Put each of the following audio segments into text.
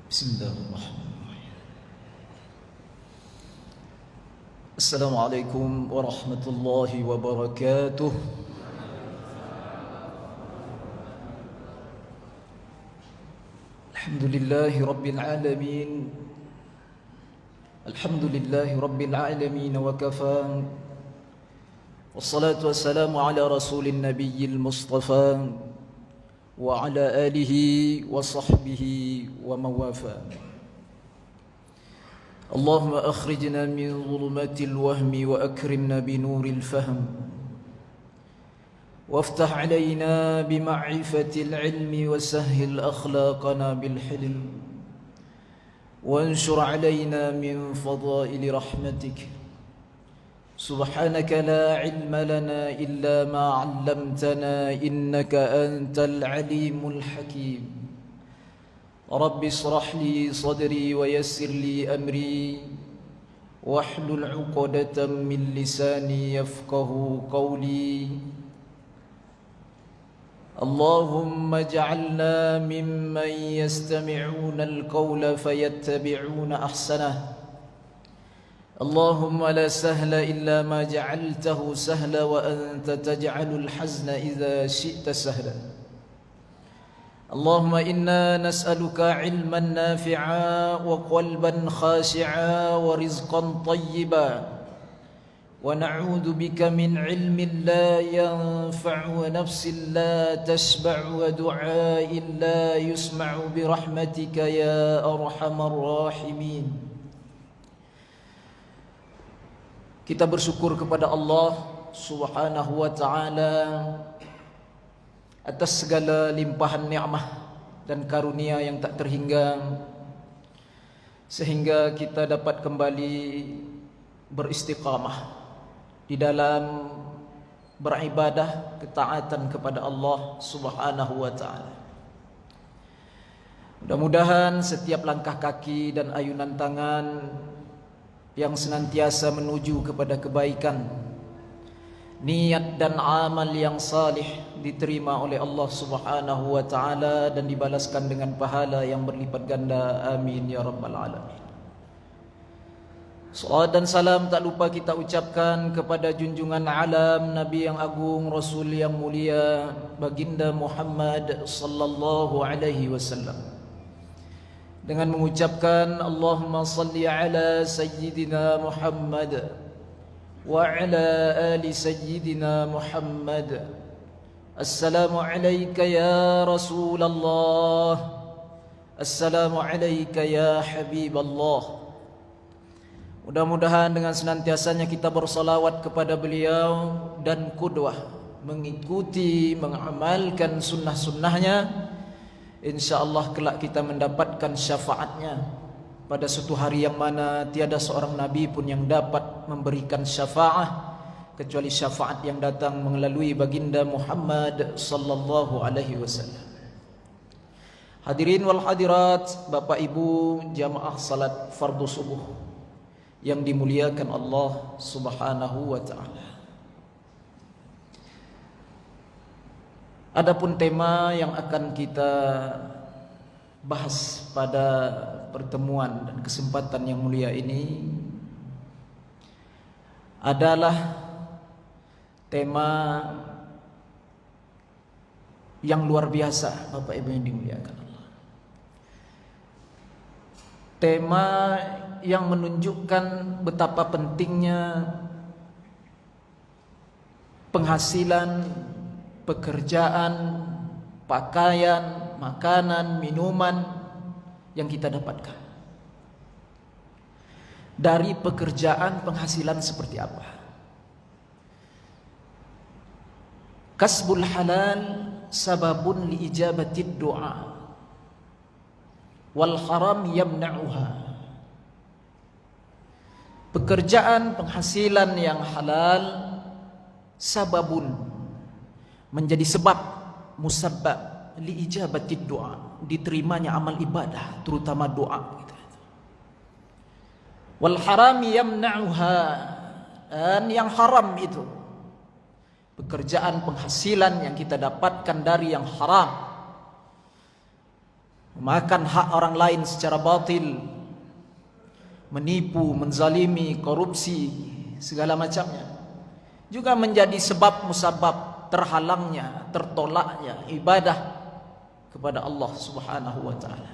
Bismillahirrahmanirrahim. Assalamualaikum warahmatullahi wabarakatuh. Alhamdulillahi rabbil alamin. Alhamdulillahi rabbil alamin wa kafa. Wassalatu wassalamu ala rasulin nabiyyil mustafa wa ala alihi wa sahbihi wa mawafa. Allahumma akhrijna min dhulumatil wahmi wa akrimna binuril fahm waftah alayna bima'rifatil ilmi wa sahhil akhlaqana bil hilm wanshur alayna min fadaili rahmatik. Subhanaka la ilma lana illa ma 'allamtana innaka antal alimul hakim. Rabbi shrah li sadri wa yassir li amri wahlul 'uqdatam min lisani yafqahu qawli. Allahumma ij'alna mimman yastami'una al-qawla fayattabi'una ahsanah. Allahumma la sahla illa ma ja'altahu sahla wa anta taj'alul hazna idza syi'ta sahla. Allahumma inna nas'aluka ilman nafi'a wa qalban khashi'a wa rizqan tayyiba wa na'udzu bika min ilmin la yanfa'u wa nafsin la tashba'u wa du'a'in la yusma'u bi rahmatika ya arhamar rahimin. Kita bersyukur kepada Allah Subhanahu wa ta'ala atas segala limpahan nikmat dan karunia yang tak terhingga, sehingga kita dapat kembali beristiqamah di dalam beribadah ketaatan kepada Allah Subhanahu wa ta'ala. Mudah-mudahan setiap langkah kaki dan ayunan tangan yang senantiasa menuju kepada kebaikan, niat dan amal yang salih diterima oleh Allah Subhanahu wa ta'ala dan dibalaskan dengan pahala yang berlipat ganda. Amin ya rabbal alamin. Salawat dan salam tak lupa kita ucapkan kepada junjungan alam, Nabi yang agung, Rasul yang mulia, Baginda Muhammad sallallahu alaihi wasallam, dengan mengucapkan Allahumma salli ala Sayyidina Muhammad wa ala ali Sayyidina Muhammad. Assalamu alayka ya Rasulullah, assalamu alayka ya Habiballah. Mudah-mudahan dengan senantiasanya kita bersalawat kepada beliau dan qudwah, mengikuti, mengamalkan sunnah-sunnahnya, InsyaAllah kelak kita mendapatkan syafaatnya pada suatu hari yang mana tiada seorang Nabi pun yang dapat memberikan syafaat kecuali syafaat yang datang melalui baginda Muhammad sallallahu alaihi wasallam. Hadirin wal hadirat, Bapak Ibu jamaah salat fardu subuh yang dimuliakan Allah Subhanahu wa ta'ala. Adapun tema yang akan kita bahas pada pertemuan dan kesempatan yang mulia ini adalah tema yang luar biasa, Bapak Ibu yang dimuliakan Allah. Tema yang menunjukkan betapa pentingnya penghasilan, pekerjaan, pakaian, makanan, minuman yang kita dapatkan. Dari pekerjaan penghasilan seperti apa? Kasbul halal sababun li ijabatid du'a wal haram yamna'uha. Pekerjaan penghasilan yang halal sababun, menjadi sebab, musabbab li ijabatid doa, diterimanya amal ibadah, terutama doa. Wal haram yamna'uha, dan yang haram itu pekerjaan penghasilan yang kita dapatkan dari yang haram memakan hak orang lain secara batil, menipu, menzalimi, korupsi, segala macamnya, juga menjadi sebab musabab terhalangnya, tertolaknya ibadah kepada Allah Subhanahu wa taala.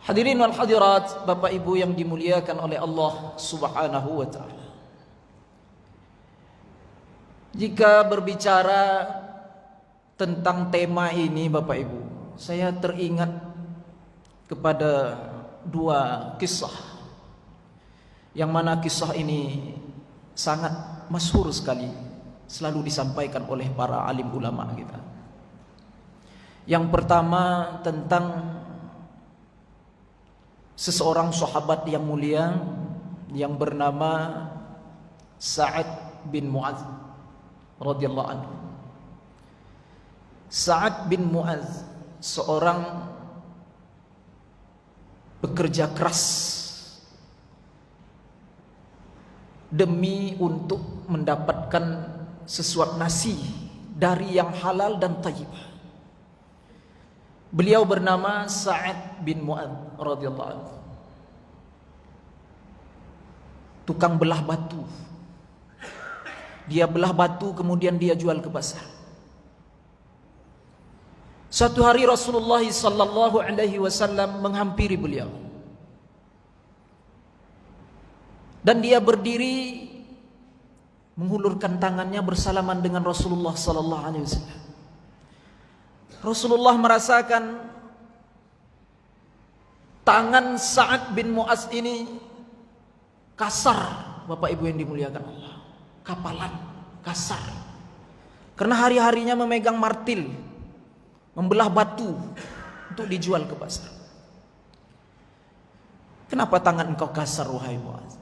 Hadirin wal hadirat, Bapak Ibu yang dimuliakan oleh Allah Subhanahu wa taala. Jika berbicara tentang tema ini Bapak Ibu, saya teringat kepada dua kisah, yang mana kisah ini sangat masyhur sekali, selalu disampaikan oleh para alim ulama kita. Yang pertama tentang seseorang sahabat yang mulia yang bernama Sa'ad bin Mu'adz radhiyallahu anhu. Sa'ad bin Mu'adz seorang bekerja keras demi untuk mendapatkan sesuap nasi dari yang halal dan thayyibah. Beliau bernama Sa'ad bin Mu'adz radhiyallahu anhu. Tukang belah batu. Dia belah batu kemudian dia jual ke pasar. Satu hari Rasulullah sallallahu alaihi wasallam menghampiri beliau. Dan dia berdiri menghulurkan tangannya bersalaman dengan Rasulullah sallallahu alaihi wasallam. Rasulullah merasakan tangan Sa'ad bin Mu'adz ini kasar, Bapak Ibu yang dimuliakan Allah. Kapalan, kasar. Karena hari-harinya memegang martil, membelah batu untuk dijual ke pasar. Kenapa tangan engkau kasar wahai Mu'adz?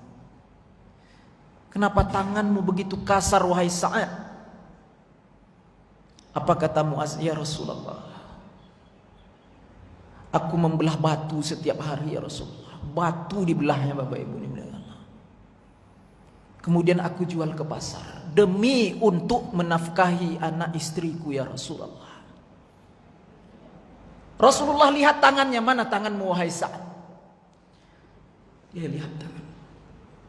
Kenapa tanganmu begitu kasar wahai Sa'ad? Apa kata Mu'adz? Ya Rasulullah, aku membelah batu setiap hari ya Rasulullah. Batu dibelahnya Bapak Ibu dimuliakan Allah. Kemudian aku jual ke pasar demi untuk menafkahi anak istriku ya Rasulullah. Rasulullah lihat tangannya, mana tanganmu wahai Sa'ad? Dia lihat tangan.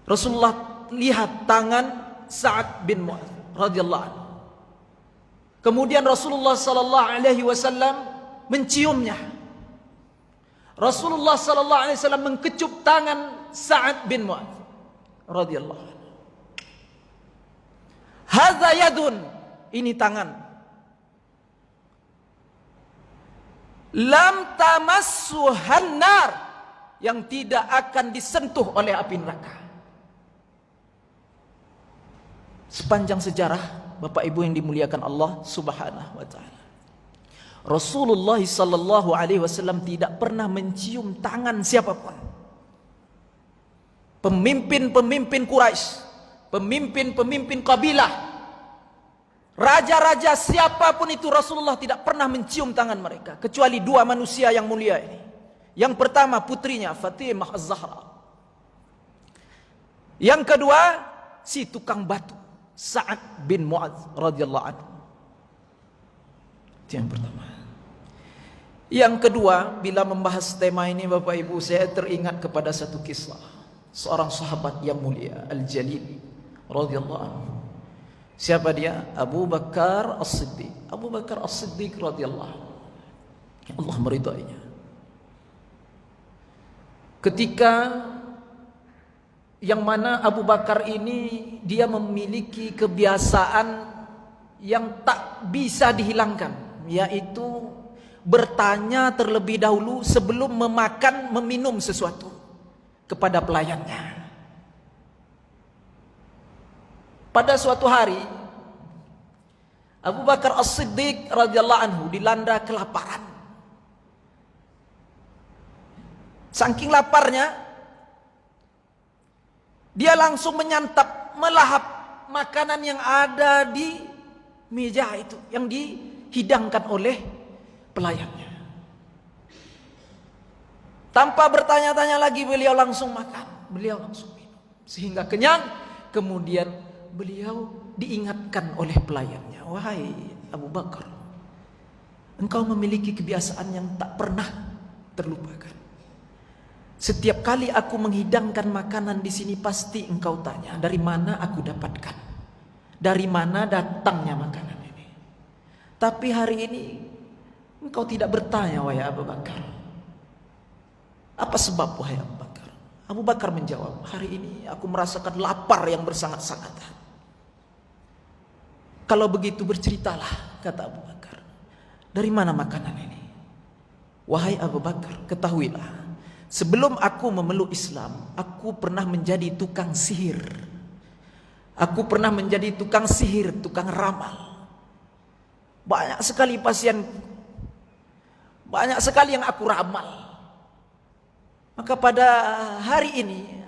Rasulullah lihat tangan Sa'ad bin Mu'adz radhiyallahu anhu. Kemudian Rasulullah sallallahu alaihi wasallam menciumnya. Rasulullah sallallahu alaihi wasallam mengkecup tangan Sa'ad bin Mu'adz radhiyallahu anhu. Hadza yadun, ini tangan. Lam tamassuhan nar, yang tidak akan disentuh oleh api neraka. Sepanjang sejarah Bapak Ibu yang dimuliakan Allah Subhanahu wa taala, Rasulullah sallallahu alaihi wasallam tidak pernah mencium tangan siapapun. Pemimpin-pemimpin Quraisy, pemimpin-pemimpin kabilah, raja-raja siapapun itu, Rasulullah tidak pernah mencium tangan mereka, kecuali dua manusia yang mulia ini. Yang pertama putrinya Fatimah Az-Zahra. Yang kedua si tukang batu Sa'ad bin Mu'adz radhiyallahu anhu. Itu yang pertama. Yang kedua, bila membahas tema ini Bapak Ibu, saya teringat kepada satu kisah seorang sahabat yang mulia, Al-Jalil radhiyallahu anhu. Siapa dia? Abu Bakar As-Siddiq. Abu Bakar As-Siddiq radhiyallahu anhu, Allah meridainya. Ketika yang mana Abu Bakar ini dia memiliki kebiasaan yang tak bisa dihilangkan, yaitu bertanya terlebih dahulu sebelum memakan, meminum sesuatu kepada pelayannya. Pada suatu hari Abu Bakar As-Siddiq radhiyallahu anhu dilanda kelaparan. Saking laparnya, dia langsung menyantap, melahap makanan yang ada di meja itu, yang dihidangkan oleh pelayannya. Tanpa bertanya-tanya lagi, beliau langsung makan, beliau langsung minum, sehingga kenyang. Kemudian beliau diingatkan oleh pelayannya, wahai Abu Bakar, engkau memiliki kebiasaan yang tak pernah terlupakan. Setiap kali aku menghidangkan makanan di sini, pasti engkau tanya, dari mana aku dapatkan? Dari mana datangnya makanan ini? Tapi hari ini engkau tidak bertanya, wahai Abu Bakar. Apa sebab, wahai Abu Bakar? Abu Bakar menjawab, hari ini aku merasakan lapar yang bersangat-sangatan. Kalau begitu berceritalah, kata Abu Bakar. Dari mana makanan ini? Wahai Abu Bakar, ketahuilah, sebelum aku memeluk Islam, aku pernah menjadi tukang sihir. Aku pernah menjadi tukang sihir, tukang ramal. Banyak sekali pasien, banyak sekali yang aku ramal. Maka pada hari ini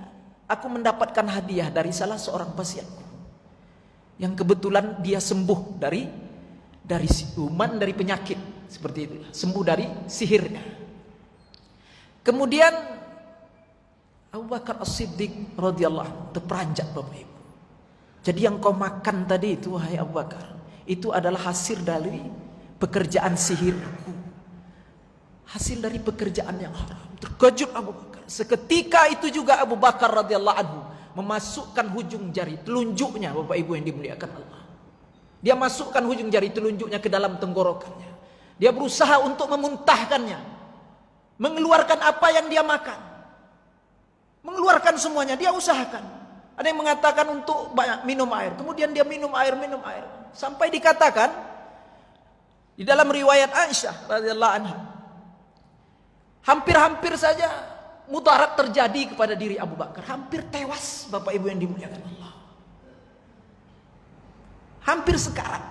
aku mendapatkan hadiah dari salah seorang pasienku, yang kebetulan dia sembuh dari siuman, dari penyakit seperti itu, sembuh dari sihirnya. Kemudian Abu Bakar As-Siddiq radhiyallahu anhu terperanjat, Bapak Ibu. Jadi yang kau makan tadi itu, wahai Abu Bakar, itu adalah hasil dari pekerjaan sihirku, hasil dari pekerjaan yang haram. Terkejut Abu Bakar. Seketika itu juga Abu Bakar radhiyallahu anhu memasukkan hujung jari telunjuknya, Bapak Ibu yang dimuliakan Allah. Dia masukkan hujung jari telunjuknya ke dalam tenggorokannya. Dia berusaha untuk memuntahkannya, mengeluarkan apa yang dia makan, mengeluarkan semuanya. Dia usahakan. Ada yang mengatakan untuk banyak minum air. Kemudian dia minum air. Sampai dikatakan di dalam riwayat Aisyah radhiyallahu anha, hampir-hampir saja mudarat terjadi kepada diri Abu Bakar. Hampir tewas, Bapak Ibu yang dimuliakan Allah. Hampir sekarat.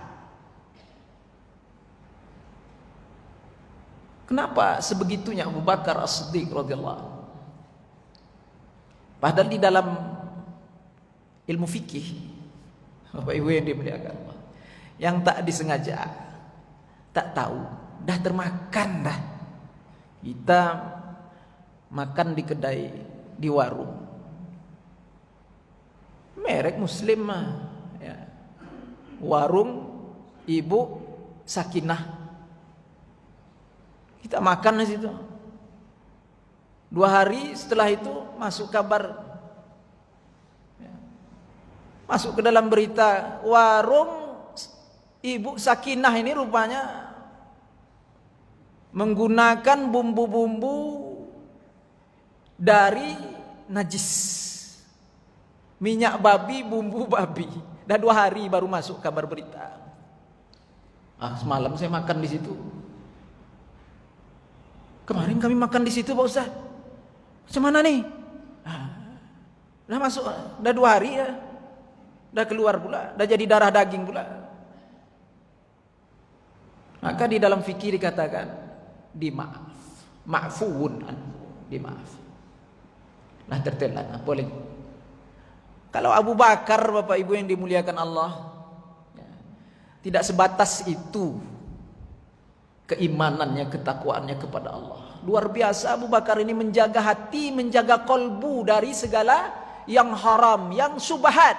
Kenapa sebegitunya Abu Bakar As-Siddiq radhiyallahu anhu? Padahal di dalam ilmu fikih, Bapak Ibu yang dimuliakan Allah, yang tak disengaja, tak tahu, dah termakan dah. Kita makan di kedai, di warung, merek Muslim mah, ya. Warung Ibu Sakinah, kita makan di situ. 2 hari setelah itu masuk kabar, ya, masuk ke dalam berita, warung Ibu Sakinah ini rupanya menggunakan bumbu-bumbu dari najis, minyak babi, bumbu babi. Dah 2 hari baru masuk kabar berita. Semalam saya makan di situ. Kemarin kami makan di situ, Pak Ustaz. Macam mana nih? Dah masuk, dah 2 hari ya. Dah keluar pula, dah jadi darah daging pula. Maka di dalam fikih dikatakan dimaaf, ma'fuun anhu, dimaaf. Nah tertelan, boleh. Kalau Abu Bakar, Bapak Ibu yang dimuliakan Allah, ya, tidak sebatas itu keimanannya, ketakwaannya kepada Allah. Luar biasa Abu Bakar ini menjaga hati, menjaga kolbu dari segala yang haram, yang syubhat.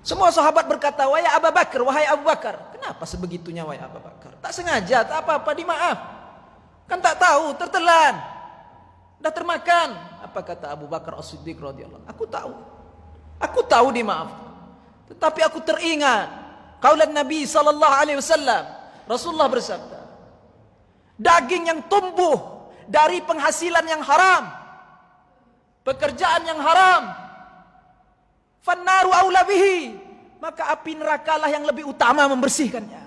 Semua sahabat berkata, wahai Abu Bakar, wahai Abu Bakar. Kenapa sebegitunya wahai Abu Bakar? Tak sengaja, tak apa-apa, dimaaf. Kan tak tahu, tertelan, dah termakan. Apa kata Abu Bakar As-Siddiq radhiyallahu anhu? Aku tahu dimaaf. Tetapi aku teringat qaulan Nabi sallallahu alaihi wasallam. Rasulullah bersabda, daging yang tumbuh dari penghasilan yang haram, pekerjaan yang haram, fannaru aula bihi, maka api nerakalah yang lebih utama membersihkannya.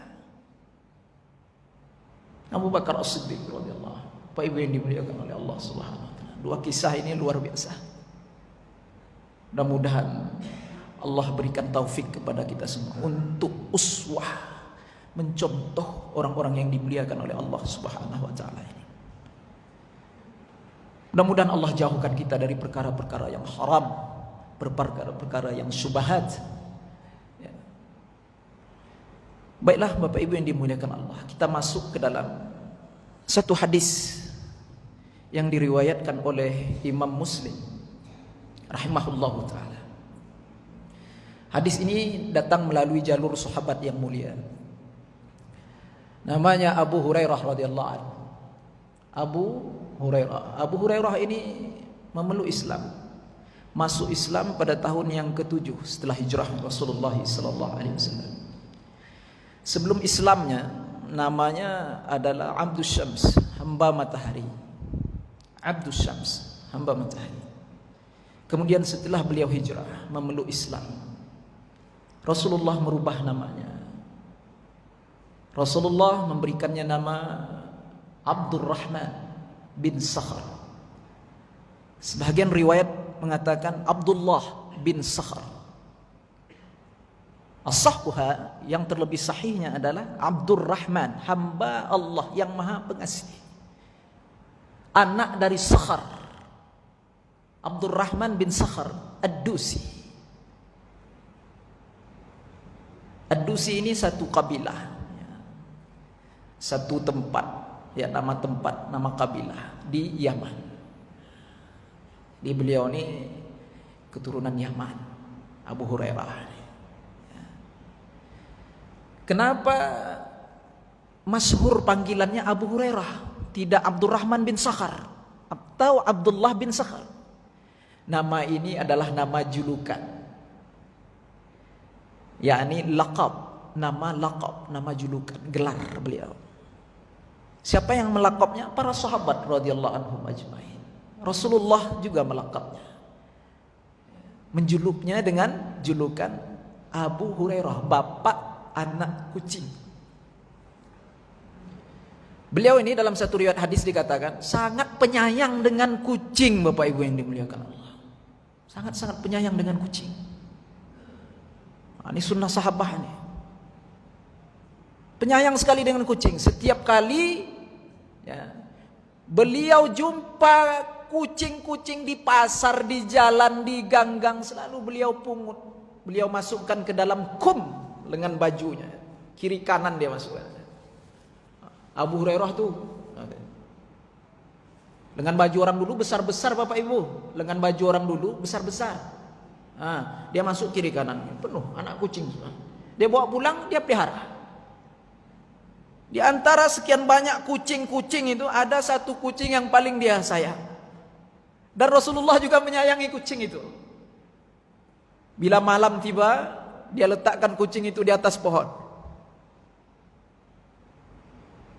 Abu Bakar As-Siddiq radhiyallahu anhu, Pak Ibu yang dimuliakan oleh Allah Subhanahu wa taala. 2 kisah ini luar biasa. Mudah-mudahan Allah berikan taufik kepada kita semua untuk uswah, mencontoh orang-orang yang dimuliakan oleh Allah Subhanahu wa taala ini. Mudah-mudahan Allah jauhkan kita dari perkara-perkara yang haram, perkara-perkara yang syubhat. Ya. Baiklah Bapak Ibu yang dimuliakan Allah, kita masuk ke dalam satu hadis yang diriwayatkan oleh Imam Muslim rahimahullahu taala. Hadis ini datang melalui jalur sahabat yang mulia. Namanya Abu Hurairah radhiyallahu anhu. Abu Hurairah ini memeluk Islam. Masuk Islam pada tahun yang ke-7 setelah hijrah Rasulullah sallallahu alaihi wasallam. Sebelum Islamnya namanya adalah Abdus Syams, hamba matahari. Abdus Syams, hamba matahari. Kemudian setelah beliau hijrah memeluk Islam, Rasulullah merubah namanya. Rasulullah memberikannya nama Abdurrahman bin Sakhar. Sebagian riwayat mengatakan Abdullah bin Sakhar. As-sahhuha, yang terlebih sahihnya adalah Abdurrahman, hamba Allah yang Maha Pengasih, anak dari Sakhar, Abdurrahman bin Sakhar Ad-Dusi. Ad-Dusi ini satu kabilah, satu tempat, ya, nama tempat, nama kabilah di Yaman. Di beliau ini keturunan Yaman, Abu Hurairah. Kenapa masyhur panggilannya Abu Hurairah, tidak Abdurrahman bin Sakhar atau Abdullah bin Sakhar? Nama ini adalah nama julukan, yakni laqab, nama julukan, gelar beliau. Siapa yang melakabnya? Para sahabat radhiyallahu anhum ajmain. Rasulullah juga melakabnya, menjuluknya dengan julukan Abu Hurairah, bapak anak kucing. Beliau ini dalam satu riwayat hadis dikatakan sangat penyayang dengan kucing, Bapak Ibu yang dimuliakan Allah. Sangat-sangat penyayang dengan kucing. Nah, ini sunnah sahabah ini. Penyayang sekali dengan kucing. Setiap kali, ya, beliau jumpa kucing-kucing di pasar, di jalan, di ganggang, selalu beliau pungut. Beliau masukkan ke dalam kum dengan bajunya, kiri kanan dia masukkan. Abu Hurairah tuh lengan baju orang dulu besar-besar, Bapak Ibu, lengan baju orang dulu besar-besar. Dia masuk kiri kanan penuh anak kucing. Dia bawa pulang, dia pelihara. Di antara sekian banyak kucing-kucing itu ada satu kucing yang paling dia sayang, dan Rasulullah juga menyayangi kucing itu. Bila malam tiba, dia letakkan kucing itu di atas pohon.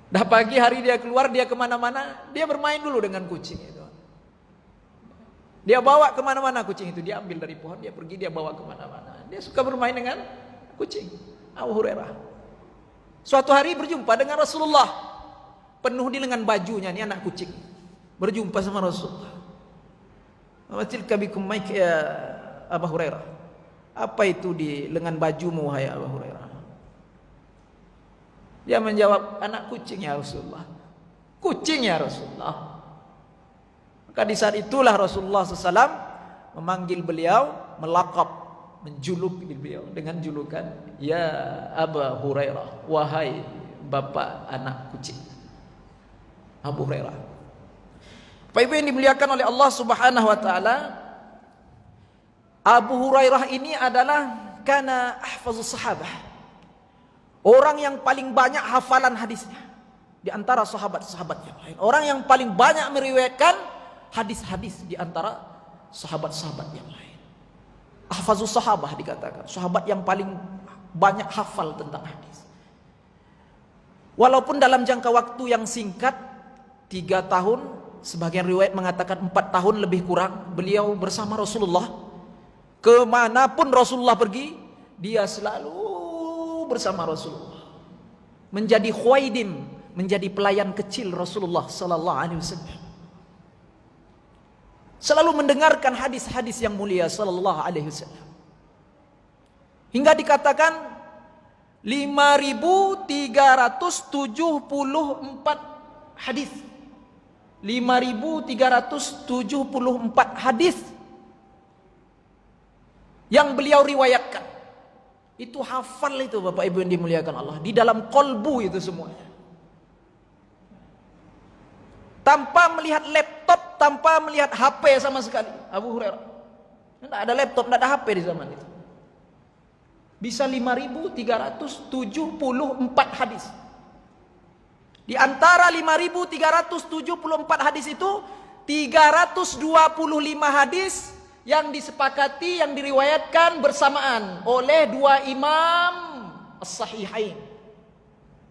Dah pagi hari dia keluar, dia kemana-mana, dia bermain dulu dengan kucing itu. Dia bawa kemana-mana kucing itu, dia ambil dari pohon, dia pergi, dia bawa kemana-mana. Dia suka bermain dengan kucing. Abu Hurairah suatu hari berjumpa dengan Rasulullah, penuh di lengan bajunya, ini anak kucing. Berjumpa sama Rasulullah. Tilka bikum maik ya Abu Hurairah. Apa itu di lengan bajumu, wahai Abu Hurairah? Dia menjawab, anak kucing ya Rasulullah. Kucing ya Rasulullah. Maka di saat itulah Rasulullah SAW memanggil beliau, melakab, menjuluk beliau dengan julukan ya Abu Hurairah, wahai bapak anak kucing. Abu Hurairah. Bapak Ibu yang dimuliakan oleh Allah Subhanahu wa taala, Abu Hurairah ini adalah kana ahfazus sahabah, orang yang paling banyak hafalan hadisnya di antara sahabat-sahabat yang lain, orang yang paling banyak meriwayatkan hadis-hadis di antara sahabat-sahabat yang lain. Ahfazus sahabah dikatakan sahabat yang paling banyak hafal tentang hadis. Walaupun dalam jangka waktu yang singkat, 3 tahun, sebagian riwayat mengatakan 4 tahun lebih kurang, beliau bersama Rasulullah. Kemanapun Rasulullah pergi, dia selalu bersama Rasulullah. Menjadi khuaidim, menjadi pelayan kecil Rasulullah sallallahu alaihi wasallam. Selalu mendengarkan hadis-hadis yang mulia sallallahu alaihi wasallam. Hingga dikatakan 5.374 hadis. 5.374 hadis yang beliau riwayatkan. Itu hafal itu Bapak Ibu yang dimuliakan Allah. Di dalam kolbu itu semuanya. Tanpa melihat laptop, tanpa melihat HP sama sekali. Abu Hurairah. Tidak ada laptop, tidak ada HP di zaman itu. Bisa 5.374 hadis. Di antara 5.374 hadis itu 325 hadis yang disepakati, yang diriwayatkan bersamaan oleh dua imam as-sahihain,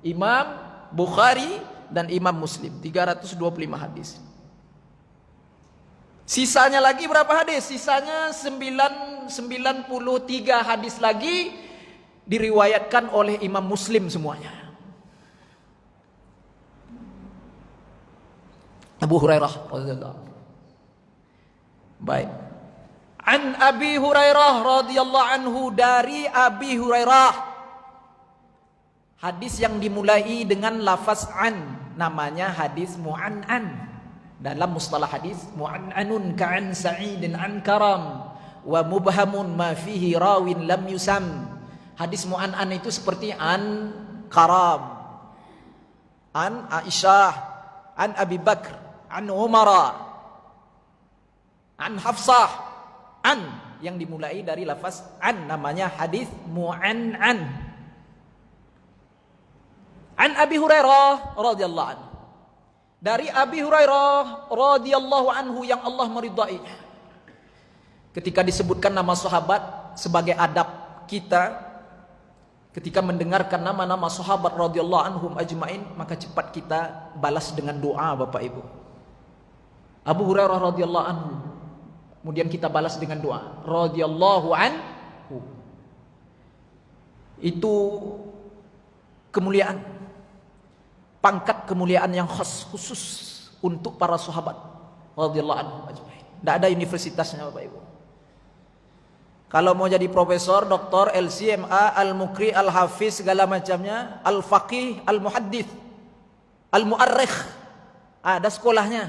Imam Bukhari dan Imam Muslim. 325 hadis. Sisanya lagi berapa hadis? Sisanya 93 hadis lagi diriwayatkan oleh Imam Muslim semuanya. Abu Hurairah radhiyallahu anhu. Baik. An Abi Hurairah radhiyallahu anhu, dari Abi Hurairah. Hadis yang dimulai dengan lafaz an, namanya hadis mu'an'an. Dalam mustalah hadis, mu'an'anun ka'an sa'idin an karam wa mubhamun ma fihi rawin lam yusam. Hadis mu'an'an itu seperti an karam, an Aisyah, an Abi Bakr, an Umar, an Hafsah, an yang dimulai dari lafaz an, namanya hadis mu'an'an. An Abi Hurairah radhiyallahu anhu, dari Abi Hurairah radhiyallahu anhu yang Allah meridai. Ketika disebutkan nama sahabat, sebagai adab kita ketika mendengarkan nama-nama sahabat radhiyallahu anhum ajmain, maka cepat kita balas dengan doa, Bapak Ibu. Abu Hurairah radhiyallahu anhu, kemudian kita balas dengan doa radhiyallahu anhu. Itu kemuliaan, pangkat kemuliaan yang khusus untuk para sahabat radhiyallahu anhum ajmain. Tidak ada universitasnya, Bapak Ibu. Kalau mau jadi profesor, doktor, LCMA, al-mukri, al-hafiz, segala macamnya, al-faqih, al-muhaddith, al-mu'arrikh, ada sekolahnya,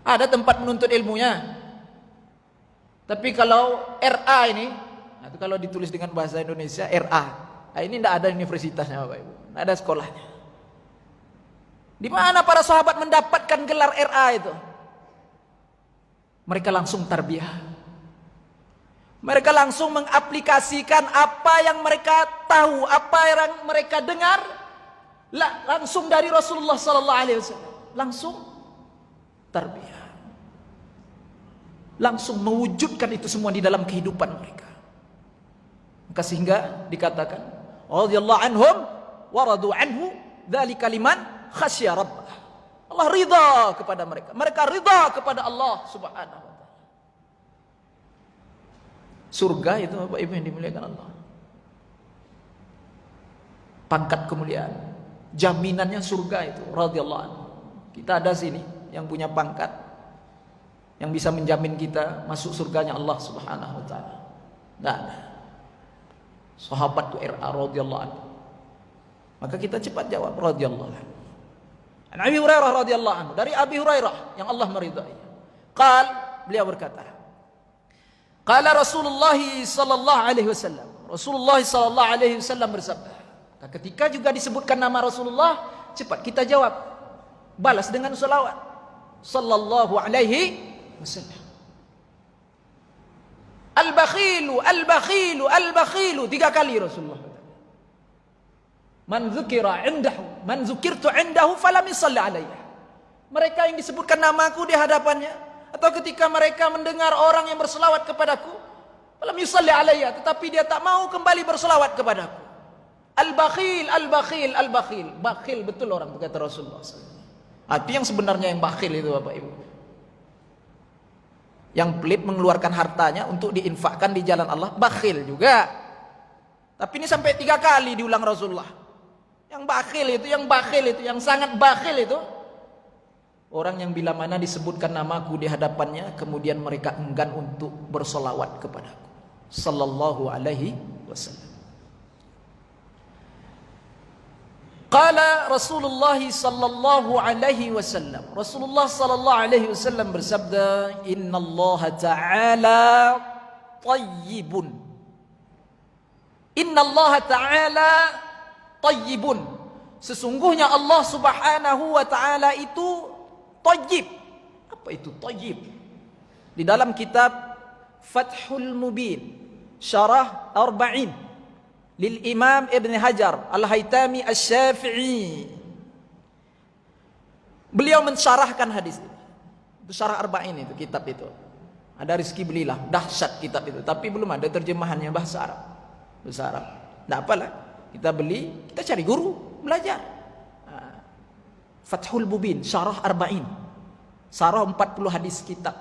ada tempat menuntut ilmunya. Tapi kalau RA ini, itu kalau ditulis dengan bahasa Indonesia RA, ini tidak ada universitasnya, Bapak Ibu, tidak ada sekolahnya. Di mana para sahabat mendapatkan gelar RA itu? Mereka langsung tarbiyah. Mereka langsung mengaplikasikan apa yang mereka tahu, apa yang mereka dengar, langsung dari Rasulullah sallallahu alaihi wasallam. Langsung tarbiyah. Langsung mewujudkan itu semua di dalam kehidupan mereka. Maka sehingga dikatakan radhiyallahu anhum wa radu anhu, dzalika liman khasyya rabbah. Allah ridha kepada mereka, mereka ridha kepada Allah subhanahu wa ta'ala. Surga itu, Bapak Ibu yang dimuliakan Allah, pangkat kemuliaan, jaminannya surga itu radhiyallahu anhu. Kita ada sini yang punya pangkat, yang bisa menjamin kita masuk surganya Allah subhanahu wa ta'ala. Tidak ada. Sahabat itu RA radhiyallahu anhu. Maka kita cepat jawab radhiyallahu anhu. An Abi Hurairah radhiyallahu anhu, dari Abi Hurairah yang Allah meridai. Beliau berkata, qala Rasulullah sallallahu alaihi wasallam, Rasulullah sallallahu alaihi wasallam bersabda. Ketika juga disebutkan nama Rasulullah, cepat kita jawab, balas dengan selawat sallallahu alaihi wasallam. Al-bakhilu, al-bakhilu, al-bakhilu, 3 kali Rasulullah. Man dzukira indahu, man dzukirtu indahu falam yusalli alayya. Mereka yang disebutkan namaku di hadapannya, atau ketika mereka mendengar orang yang berselawat kepadaku, falam yusalli alayya, tetapi dia tak mau kembali berselawat kepadaku. Al-bakhil, al-bakhil, al-bakhil. Bakhil betul orang itu, kata Rasulullah SAW. Itu yang sebenarnya yang bakhil itu, Bapak Ibu. Yang pelit mengeluarkan hartanya untuk diinfakkan di jalan Allah, bakhil juga. Tapi ini sampai 3 kali diulang Rasulullah. Yang bakhil itu, yang bakhil itu, yang sangat bakhil itu, orang yang bila mana disebutkan namaku di hadapannya, kemudian mereka enggan untuk bersolawat kepadaku sallallahu alaihi wasallam. Qala Rasulullah sallallahu alaihi wasallam, Rasulullah sallallahu alaihi wasallam bersabda, innallaha ta'ala tayyibun, innallaha ta'ala tayyibun, sesungguhnya Allah subhanahu wa ta'ala itu tayyib. Apa itu tayyib? Di dalam kitab Fathul Mubin Syarah Arba'in lil Imam Ibn Hajar Al-Haytami Asy-Syafi'i. Beliau mensyarahkan hadis ini. Itu Syarah Arba'in itu, kitab itu. Ada rezeki belilah, dahsyat kitab itu. Tapi belum ada terjemahannya bahasa Arab. Bahasa Arab. Tidak apalah, kita beli, kita cari guru, belajar. Fathul Mubin, Syarah Arba'in. Syarah 40 hadis kitab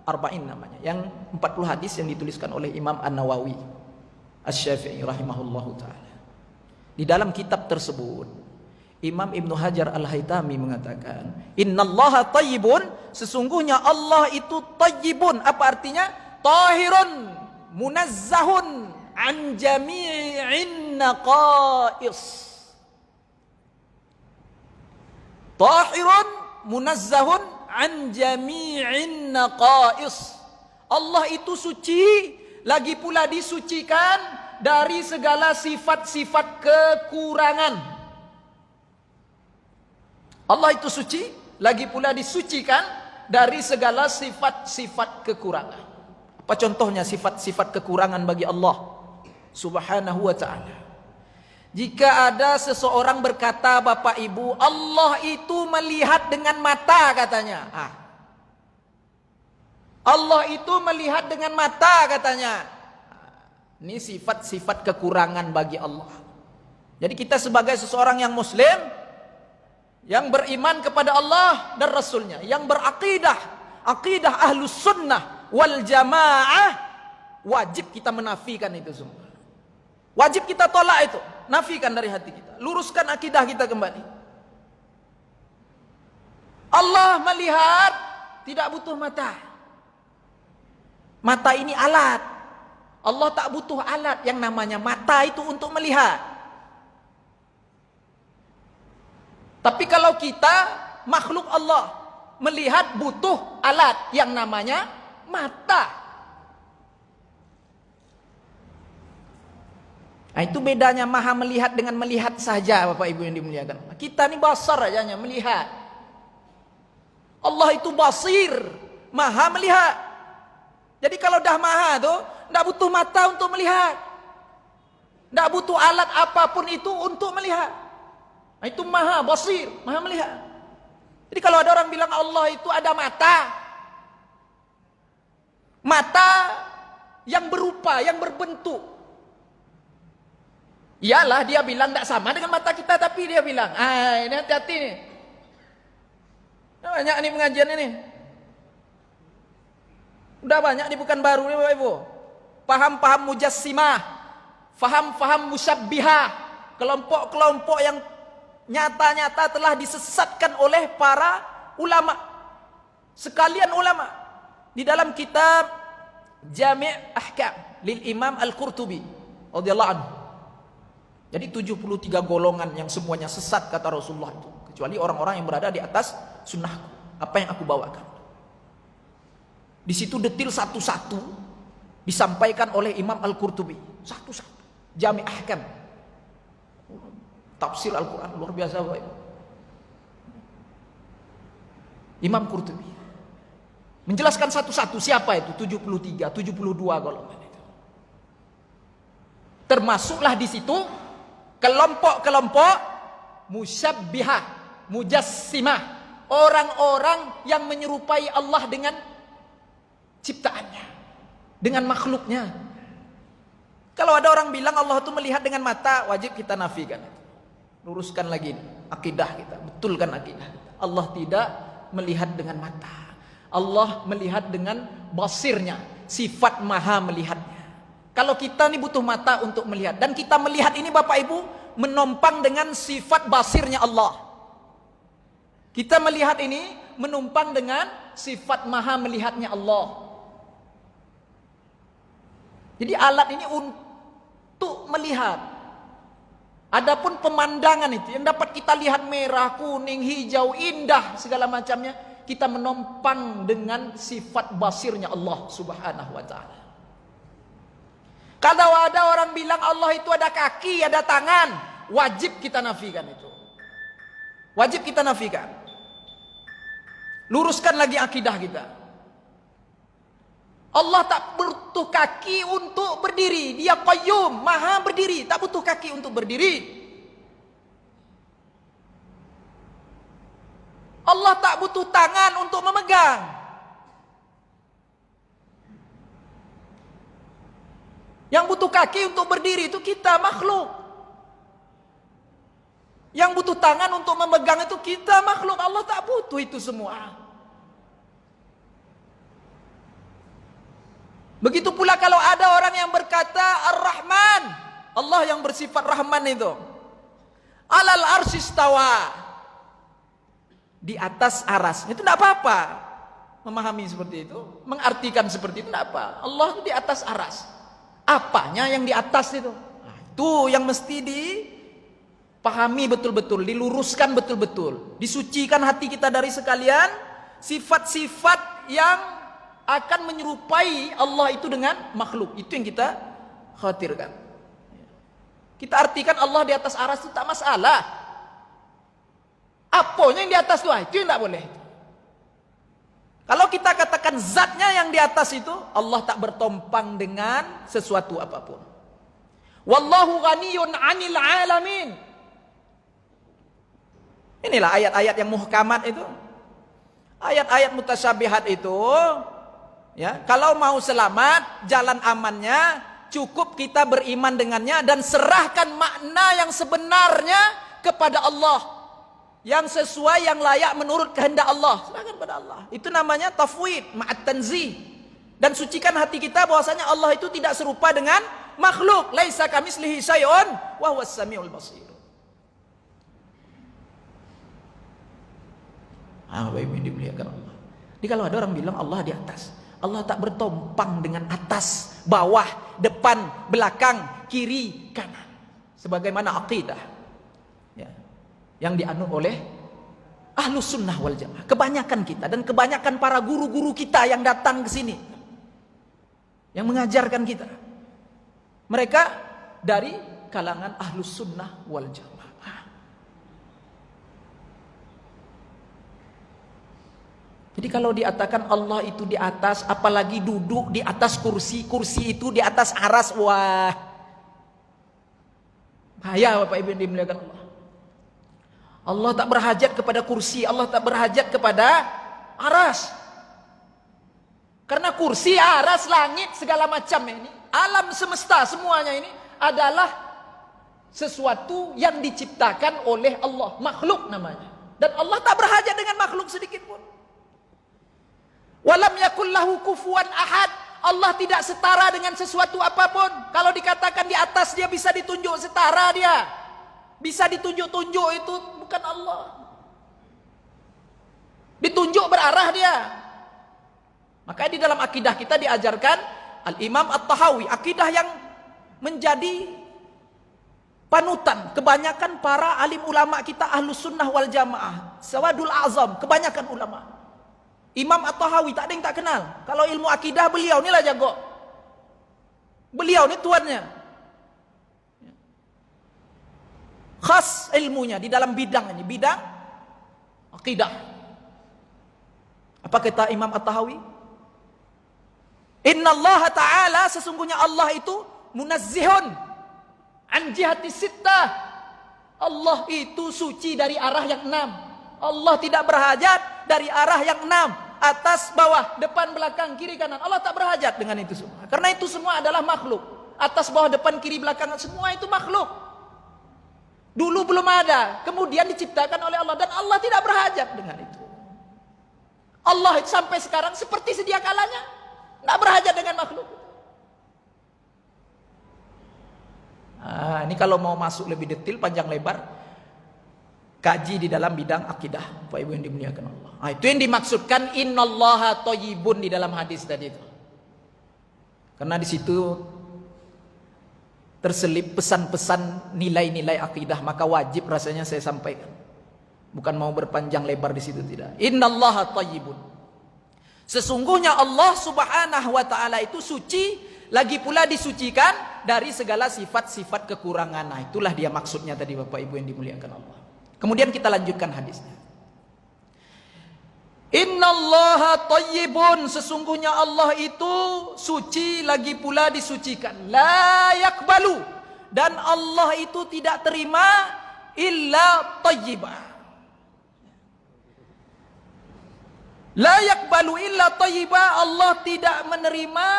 Arba'in namanya. Yang 40 hadis yang dituliskan oleh Imam An-Nawawi Asy-Syafi'i rahimahullahu ta'ala. Di dalam kitab tersebut, Imam Ibn Hajar Al-Haytami mengatakan, Innallaha tayyibun, sesungguhnya Allah itu tayyibun. Apa artinya? Tahirun, munazzahun, an jami'in naqais. Tahirun, munazzahun, an jami'in naqais. Allah itu suci, lagi pula disucikan dari segala sifat-sifat kekurangan. Allah itu suci, lagi pula disucikan dari segala sifat-sifat kekurangan. Apa contohnya sifat-sifat kekurangan bagi Allah Subhanahu wa ta'ala? Jika ada seseorang berkata, Bapak Ibu, Allah itu melihat dengan mata katanya. Allah itu melihat dengan mata katanya. Ini sifat-sifat kekurangan bagi Allah. Jadi kita sebagai seseorang yang muslim, yang beriman kepada Allah dan Rasulnya, yang berakidah, akidah ahlus sunnah wal jamaah, wajib kita menafikan itu semua. Wajib kita tolak itu, nafikan dari hati kita, luruskan akidah kita kembali. Allah melihat, tidak butuh mata. Mata ini alat. Allah tak butuh alat, yang namanya mata itu untuk melihat. Tapi kalau kita, makhluk Allah, melihat butuh alat yang namanya mata. Nah, itu bedanya maha melihat dengan melihat saja, Bapak Ibu yang dimuliakan. Kita ini basar aja melihat. Allah itu basir, maha melihat. Jadi kalau dah maha tuh, tidak butuh mata untuk melihat. Tidak butuh alat apapun itu untuk melihat. Itu maha basir, maha melihat. Jadi kalau ada orang bilang Allah itu ada mata, mata yang berupa, yang berbentuk, iyalah dia bilang tidak sama dengan mata kita, tapi dia bilang, ini hati-hati nih. Banyak nih pengajian ini. Udah banyak nih, bukan baru nih Bapak Ibu. Paham-paham mujassimah, paham-paham musyabbihah, kelompok-kelompok yang nyata-nyata telah disesatkan oleh para ulama, sekalian ulama. Di dalam kitab Jami' Ahkam lil Imam Al-Qurtubi radhiyallahu anhu. Jadi 73 golongan yang semuanya sesat kata Rasulullah itu, kecuali orang-orang yang berada di atas sunnahku, apa yang aku bawakan. Di situ detil satu-satu disampaikan oleh Imam Al-Qurtubi, satu-satu. Jami' Ahkam, tafsir Al-Quran luar biasa Bapak Ibu. Imam Qurtubi menjelaskan satu-satu siapa itu 73, 72 golongan itu. Termasuklah di situ kelompok-kelompok musyabbihah, mujassimah, orang-orang yang menyerupai Allah dengan ciptaannya, dengan makhluknya. Kalau ada orang bilang Allah itu melihat dengan mata, wajib kita nafikan. Luruskan lagi akidah kita, betulkan akidah kita. Allah tidak melihat dengan mata. Allah melihat dengan basirnya, sifat maha melihatnya. Kalau kita ini butuh mata untuk melihat, dan kita melihat ini Bapak Ibu menumpang dengan sifat basirnya Allah. Kita melihat ini menumpang dengan sifat maha melihatnya Allah. Jadi alat ini untuk melihat. Adapun pemandangan itu yang dapat kita lihat merah, kuning, hijau, indah segala macamnya, kita menumpang dengan sifat basirnya Allah Subhanahu wa ta'ala. Kalau ada orang bilang Allah itu ada kaki, ada tangan, wajib kita nafikan itu. Wajib kita nafikan. Luruskan lagi akidah kita. Allah tak butuh kaki untuk berdiri. Dia qayyum, maha berdiri, tak butuh kaki untuk berdiri. Allah tak butuh tangan untuk memegang. Yang butuh kaki untuk berdiri itu kita, makhluk. Yang butuh tangan untuk memegang itu kita, makhluk. Allah tak butuh itu semua. Begitu pula kalau ada orang yang berkata Ar-Rahman, Allah yang bersifat Rahman itu, alal arsistawa, di atas aras. Itu tidak apa-apa memahami seperti itu, mengartikan seperti itu, tidak apa. Allah itu di atas aras. Apanya yang di atas itu? Nah, itu yang mesti dipahami betul-betul, diluruskan betul-betul, disucikan hati kita dari sekalian sifat-sifat yang akan menyerupai Allah itu dengan makhluk. Itu yang kita khawatirkan. Kita artikan Allah di atas aras itu tak masalah. Apanya yang di atas itu? Itu yang tak boleh. Kalau kita katakan zatnya yang di atas itu, Allah tak bertompang dengan sesuatu apapun. Wallahu ghaniyun 'anil 'alamin. Inilah ayat-ayat yang muhkamat itu. Ayat-ayat mutasyabihat itu, ya, kalau mau selamat, jalan amannya cukup kita beriman dengannya dan serahkan makna yang sebenarnya kepada Allah, yang sesuai, yang layak menurut kehendak Allah. Serahkan pada Allah. Itu namanya tafwid ma'at tanzih. Dan sucikan hati kita bahwasanya Allah itu tidak serupa dengan makhluk. Laisa kamitslihi syai'un wa huwas samiul basir. Bapak Ibu yang dimuliakan Allah. Jadi kalau ada orang bilang Allah di atas, Allah tak bertompang dengan atas, bawah, depan, belakang, kiri, kanan. Sebagaimana akidah, ya, yang dianut oleh Ahlus Sunnah wal Jamaah. Kebanyakan kita dan kebanyakan para guru-guru kita yang datang ke sini, yang mengajarkan kita, mereka dari kalangan Ahlus Sunnah wal Jamaah. Jadi kalau dikatakan Allah itu di atas, apalagi duduk di atas kursi, kursi itu di atas aras, wah, bahaya Bapak Ibu yang dimuliakan Allah. Allah tak berhajat kepada kursi, Allah tak berhajat kepada aras. Karena kursi, aras, langit, segala macam ini, alam semesta semuanya ini adalah sesuatu yang diciptakan oleh Allah, makhluk namanya. Dan Allah tak berhajat dengan makhluk sedikit pun. Walam yakul lahu kufuwan ahad. Allah tidak setara dengan sesuatu apapun. Kalau dikatakan di atas dia bisa ditunjuk setara dia, bisa ditunjuk-tunjuk, itu bukan Allah. Ditunjuk berarah dia. Maka di dalam akidah kita diajarkan Al-Imam At-Tahawi, akidah yang menjadi panutan kebanyakan para alim ulama kita Ahlus Sunnah wal Jamaah, Sawadul Azam, kebanyakan ulama. Imam At-Tahawi tak ada yang tak kenal. Kalau ilmu akidah beliau inilah jago. Beliau ini tuannya. Khas ilmunya di dalam bidang ini, bidang akidah. Apa kata Imam At-Tahawi? Inna Allah Ta'ala, sesungguhnya Allah itu munazzihun an jihati sittah. Allah itu suci dari arah yang 6. Allah tidak berhajat dari arah yang 6. Atas, bawah, depan, belakang, kiri, kanan. Allah tak berhajat dengan itu semua. Karena itu semua adalah makhluk. Atas, bawah, depan, kiri, belakang, semua itu makhluk. Dulu belum ada, kemudian diciptakan oleh Allah. Dan Allah tidak berhajat dengan itu. Allah itu sampai sekarang seperti sedia kalanya, tidak berhajat dengan makhluk. Ini kalau mau masuk lebih detail, panjang lebar, kaji di dalam bidang akidah, Bapak Ibu yang dimuliakan Allah. Itu yang dimaksudkan innallaha thayyibun di dalam hadis tadi itu. Karena di situ terselip pesan-pesan nilai-nilai akidah, maka wajib rasanya saya sampaikan. Bukan mau berpanjang lebar di situ, tidak. Innallaha thayyibun. Sesungguhnya Allah Subhanahu wa taala itu suci, lagi pula disucikan dari segala sifat-sifat kekurangan. Nah, itulah dia maksudnya tadi Bapak Ibu yang dimuliakan Allah. Kemudian kita lanjutkan hadisnya. Innallaha thayyibun, sesungguhnya Allah itu suci lagi pula disucikan. La yakbalu, dan Allah itu tidak terima illa thayyibah. La yakbalu illa thayyibah, Allah tidak menerima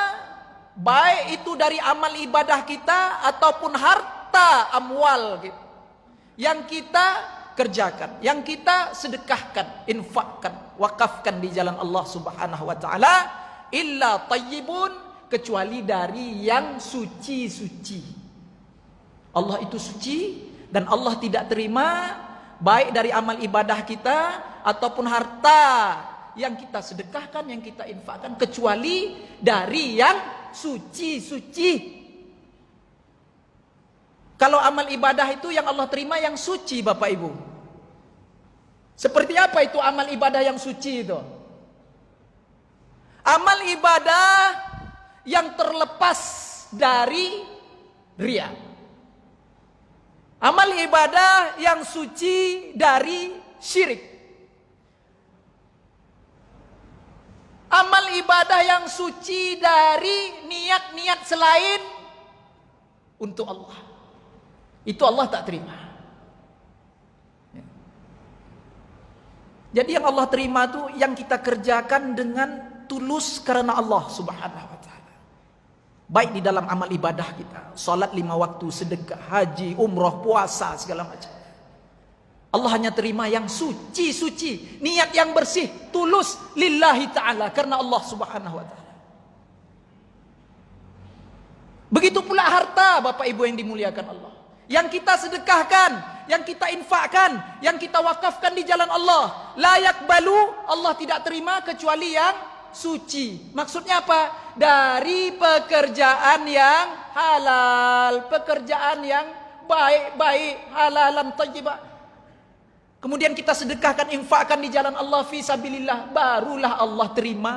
baik itu dari amal ibadah kita ataupun harta amwal gitu, yang kita kerjakan, yang kita sedekahkan, infakkan, wakafkan di jalan Allah Subhanahu wa taala, illa thayyibun, kecuali dari yang suci-suci. Allah itu suci dan Allah tidak terima baik dari amal ibadah kita ataupun harta yang kita sedekahkan, yang kita infakkan, kecuali dari yang suci-suci. Kalau amal ibadah itu yang Allah terima yang suci, Bapak Ibu. Seperti apa itu amal ibadah yang suci itu? Amal ibadah yang terlepas dari riya. Amal ibadah yang suci dari syirik. Amal ibadah yang suci dari niat-niat selain untuk Allah. Itu Allah tak terima. Jadi yang Allah terima itu yang kita kerjakan dengan tulus karena Allah Subhanahu wa taala. Baik di dalam amal ibadah kita, salat 5 waktu, sedekah, haji, umrah, puasa, segala macam. Allah hanya terima yang suci-suci, niat yang bersih, tulus lillahi ta'ala, karena Allah Subhanahu wa ta'ala. Begitu pula harta, Bapak Ibu yang dimuliakan Allah, yang kita sedekahkan, yang kita infakkan, yang kita wakafkan di jalan Allah, layak balu, Allah tidak terima kecuali yang suci. Maksudnya apa? Dari pekerjaan yang halal, pekerjaan yang baik-baik, halalan thayyibah. Kemudian kita sedekahkan, infakkan di jalan Allah fi sabilillah, barulah Allah terima.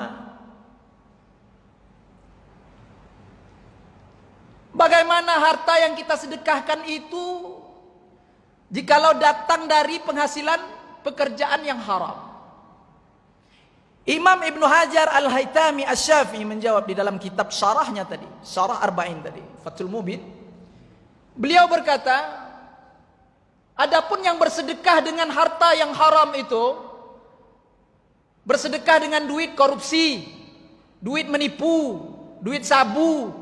Bagaimana harta yang kita sedekahkan itu jikalau datang dari penghasilan pekerjaan yang haram? Imam Ibnu Hajar Al-Haytami Asy-Syafi'i menjawab di dalam kitab syarahnya tadi, Syarah Arba'in tadi, Fathul Mubin. Beliau berkata, adapun yang bersedekah dengan harta yang haram itu, bersedekah dengan duit korupsi, duit menipu, duit sabu.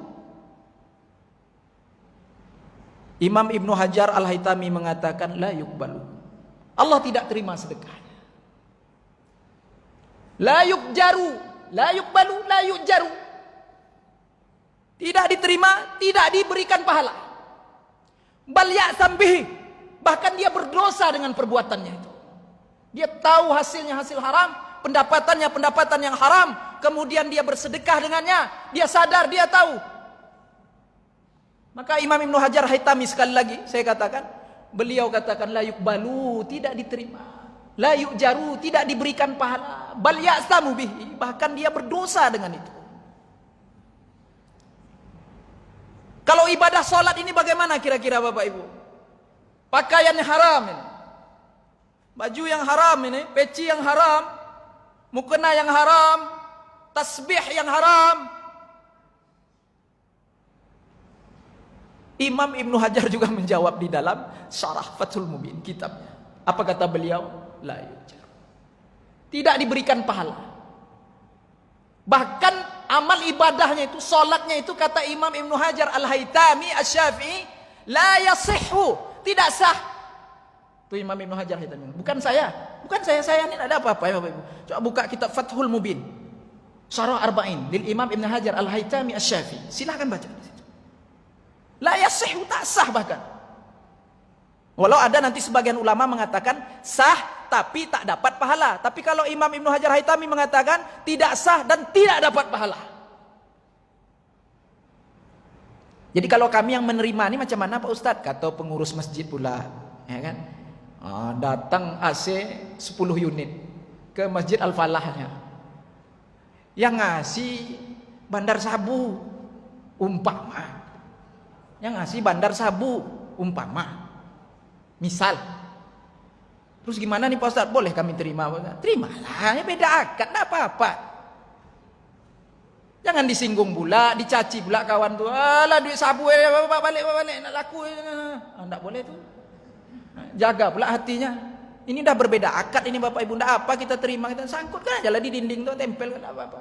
Imam Ibnu Hajar Al-Haytami mengatakan la yuqbalu. Allah tidak terima sedekahnya. La yuqjaru, la yuqbalu, la yuqjaru. Tidak diterima, tidak diberikan pahala. Bal ya'sam bihi, bahkan dia berdosa dengan perbuatannya itu. Dia tahu hasilnya hasil haram, pendapatannya pendapatan yang haram, kemudian dia bersedekah dengannya, dia sadar, dia tahu. Maka Imam Ibnu Hajar Haytami sekali lagi saya katakan, beliau katakan la yuqbalu, tidak diterima. La yu'jaru, tidak diberikan pahala. Bal ya'samu bihi, bahkan dia berdosa dengan itu. Kalau ibadah salat ini bagaimana kira-kira Bapak Ibu? Pakaian yang haram ini, baju yang haram ini, peci yang haram, mukena yang haram, tasbih yang haram. Imam Ibnu Hajar juga menjawab di dalam Syarah Fathul Mubin kitabnya. Apa kata beliau? La yujar. Tidak diberikan pahala. Bahkan amal ibadahnya itu, salatnya itu, kata Imam Ibnu Hajar Al-Haytami Asy-Syafi'i, la yasihhu, tidak sah. Itu Imam Ibnu Hajar Haytami. Bukan saya ini tidak ada apa-apa ya Bapak Ibu. Coba buka kitab Fathul Mubin, Syarah Arba'in lil Imam Ibnu Hajar Al-Haytami Asy-Syafi'i. Silakan baca di situ. La yasihhu, tak sah bahkan. Walau ada nanti sebagian ulama mengatakan sah tapi tak dapat pahala. Tapi kalau Imam Ibnu Hajar Haytami mengatakan tidak sah dan tidak dapat pahala. Jadi kalau kami yang menerima ini macam mana Pak Ustadz? Kata pengurus masjid pula, ya kan? Datang AC 10 unit ke Masjid Al-Falahnya. Yang ngasih bandar sabu umpama. Yang ngasih bandar sabu umpama. Misal, Terus gimana nih Pak Ustaz? Boleh kami terima? Terimalah, ya beda akad, tidak apa-apa. Jangan disinggung pula, dicaci pula kawan tuh. Alah duit sabu, balik, nak laku. Tidak boleh tuh. Jaga pula hatinya. Ini dah berbeda akad ini Bapak Ibu. Tidak apa kita terima, kita sangkutkan aja lah di dinding tuh, tempel kan apa-apa.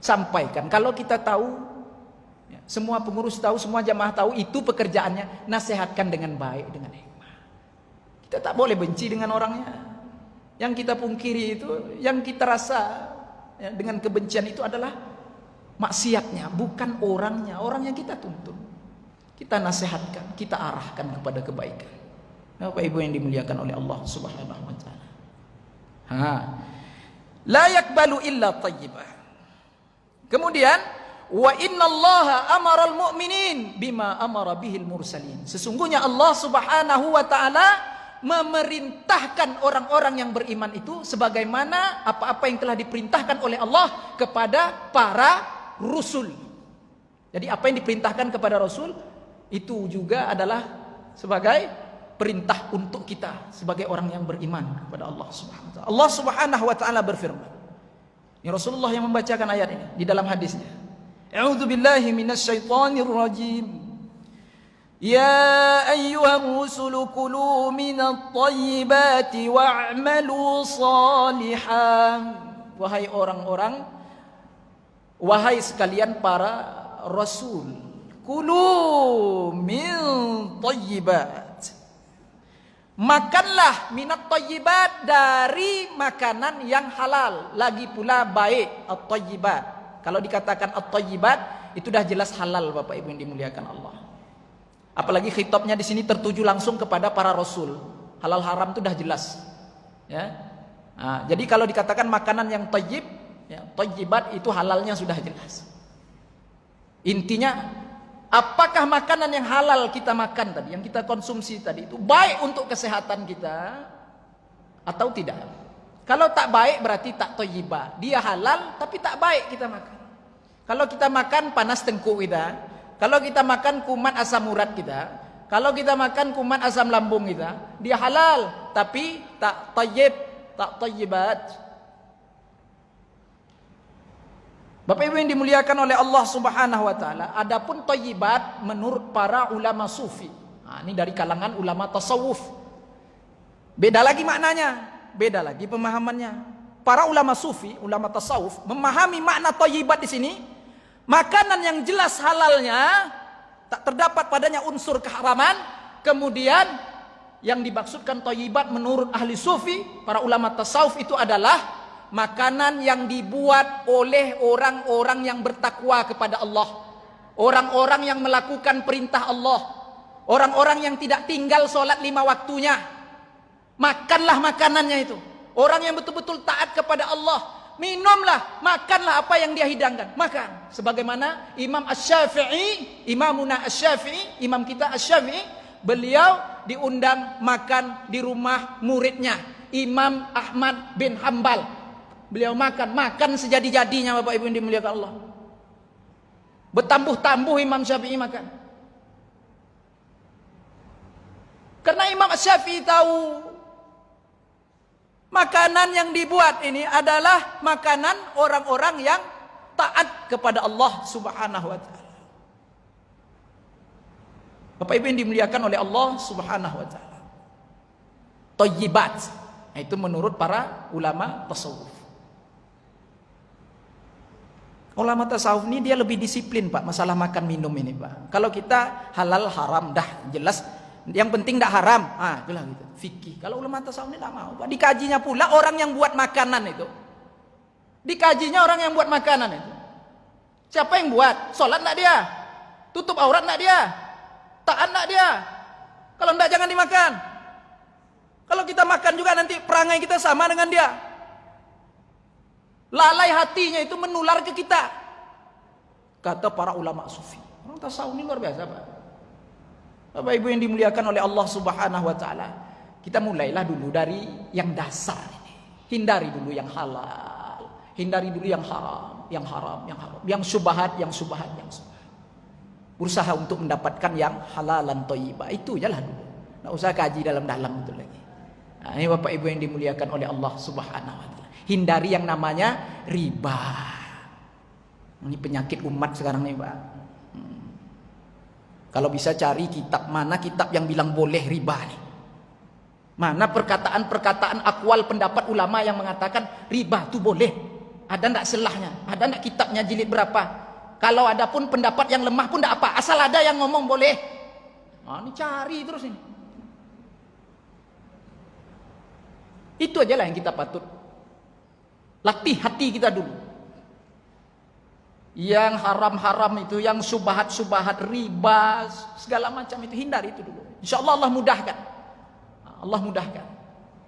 Sampaikan. Kalau kita tahu, semua pengurus tahu, semua jamaah tahu, itu pekerjaannya, nasihatkan dengan baik, dengan hikmah. Kita tak boleh benci dengan orangnya. Yang kita pungkiri itu, yang kita rasa dengan kebencian itu adalah maksiatnya, bukan orangnya. Orangnya kita tuntun, kita nasihatkan, kita arahkan kepada kebaikan. Bapak Ibu yang dimuliakan oleh Allah Subhanahu wa taala. La yakbalu illa thayyibah. Kemudian wa innallaha amaral mu'minin bima amara bihil mursalin. Sesungguhnya Allah Subhanahu wa taala memerintahkan orang-orang yang beriman itu sebagaimana apa-apa yang telah diperintahkan oleh Allah kepada para rasul. Jadi apa yang diperintahkan kepada rasul itu juga adalah sebagai perintah untuk kita sebagai orang yang beriman kepada Allah Subhanahu wa taala. Allah Subhanahu wa taala berfirman. Ini Rasulullah yang membacakan ayat ini di dalam hadisnya. A'udzu billahi minasyaitonir rajim. Ya ayyuhar rusulu kulu minat thayyibati wa'malu shalihan. Wahai orang-orang, wahai sekalian para rasul, kulu min thayyibat. Makanlah minat thayyibat, dari makanan yang halal, lagi pula baik, at-thayyibat. Kalau dikatakan at-thayyibat itu dah jelas halal Bapak Ibu yang dimuliakan Allah. Apalagi khitabnya di sini tertuju langsung kepada para rasul. Halal haram itu dah jelas. Ya. Nah, jadi kalau dikatakan makanan yang thayyib, ya, thayyibat itu halalnya sudah jelas. Intinya apakah makanan yang halal kita makan tadi, yang kita konsumsi tadi itu baik untuk kesehatan kita atau tidak? Kalau tak baik berarti tak thayyibah. Dia halal tapi tak baik kita makan. Kalau kita makan panas tengkuk kita, kalau kita makan kumat asam urat kita, kalau kita makan kumat asam lambung kita, dia halal tapi tak thayyib, tak thayyibat. Bapak Ibu yang dimuliakan oleh Allah Subhanahu wa taala, adapun thayyibat menurut para ulama sufi. Nah, ini dari kalangan ulama tasawuf. Beda lagi maknanya, beda lagi pemahamannya. Para ulama sufi, ulama tasawuf memahami makna thayyibat di sini, makanan yang jelas halalnya, tak terdapat padanya unsur keharaman. Kemudian yang dimaksudkan thayyibat menurut ahli sufi, para ulama tasawuf itu adalah makanan yang dibuat oleh orang-orang yang bertakwa kepada Allah, orang-orang yang melakukan perintah Allah, orang-orang yang tidak tinggal sholat 5 waktunya. Makanlah makanannya itu. Orang yang betul-betul taat kepada Allah, minumlah, makanlah apa yang dia hidangkan, makan. Sebagaimana Imam Asy-Syafi'i, Imamuna Asy-Syafi'i, imam kita Asy-Syafi'i, beliau diundang makan di rumah muridnya Imam Ahmad bin Hambal. Beliau makan sejadi-jadinya Bapak Ibu yang dimuliakan Allah. Bertambuh-tambuh Imam Syafi'i makan. Karena Imam Syafi'i tahu makanan yang dibuat ini adalah makanan orang-orang yang taat kepada Allah Subhanahu wa taala. Bapak Ibu yang dimuliakan oleh Allah Subhanahu wa taala. Thayyibat, itu menurut para ulama tasawuf. Ulama tasawuf ini dia lebih disiplin Pak, masalah makan minum ini Pak. Kalau kita halal haram dah jelas, yang penting tak haram. Itulah gitu. Fikih. Kalau ulama tasawuf ini tak mau Pak. Dikajinya pula orang yang buat makanan itu. Dikajinya orang yang buat makanan itu. Siapa yang buat? Sholat tak dia? Tutup aurat tak dia? Taat tak dia? Kalau tidak jangan dimakan. Kalau kita makan juga nanti perangai kita sama dengan dia. Lalai hatinya itu menular ke kita. Kata para ulama sufi. Orang tasawuf ini luar biasa Pak. Bapak Ibu yang dimuliakan oleh Allah Subhanahu wa taala, kita mulailah dulu dari yang dasar ini. Hindari dulu yang halal, hindari dulu yang haram, yang haram, yang haram, yang syubhat, yang syubhat, yang syubhat. Berusaha untuk mendapatkan yang halalan thayyibah. Itu jalan dulu. Nggak usah kaji dalam-dalam itu lagi. Nah, ini Bapak Ibu yang dimuliakan oleh Allah Subhanahu wa taala. Hindari yang namanya riba. Ini penyakit umat sekarang nih, Pak. Kalau bisa cari kitab, mana kitab yang bilang boleh riba nih? Mana perkataan-perkataan akwal pendapat ulama yang mengatakan riba itu boleh? Ada enggak selahnya? Ada enggak kitabnya jilid berapa? Kalau ada pun pendapat yang lemah pun enggak apa, asal ada yang ngomong boleh. Nah, ini cari terus ini. Itu aja lah yang kita patut latih hati kita dulu. Yang haram-haram itu, yang subahat-subahat, riba, segala macam itu, hindari itu dulu. InsyaAllah Allah mudahkan. Allah mudahkan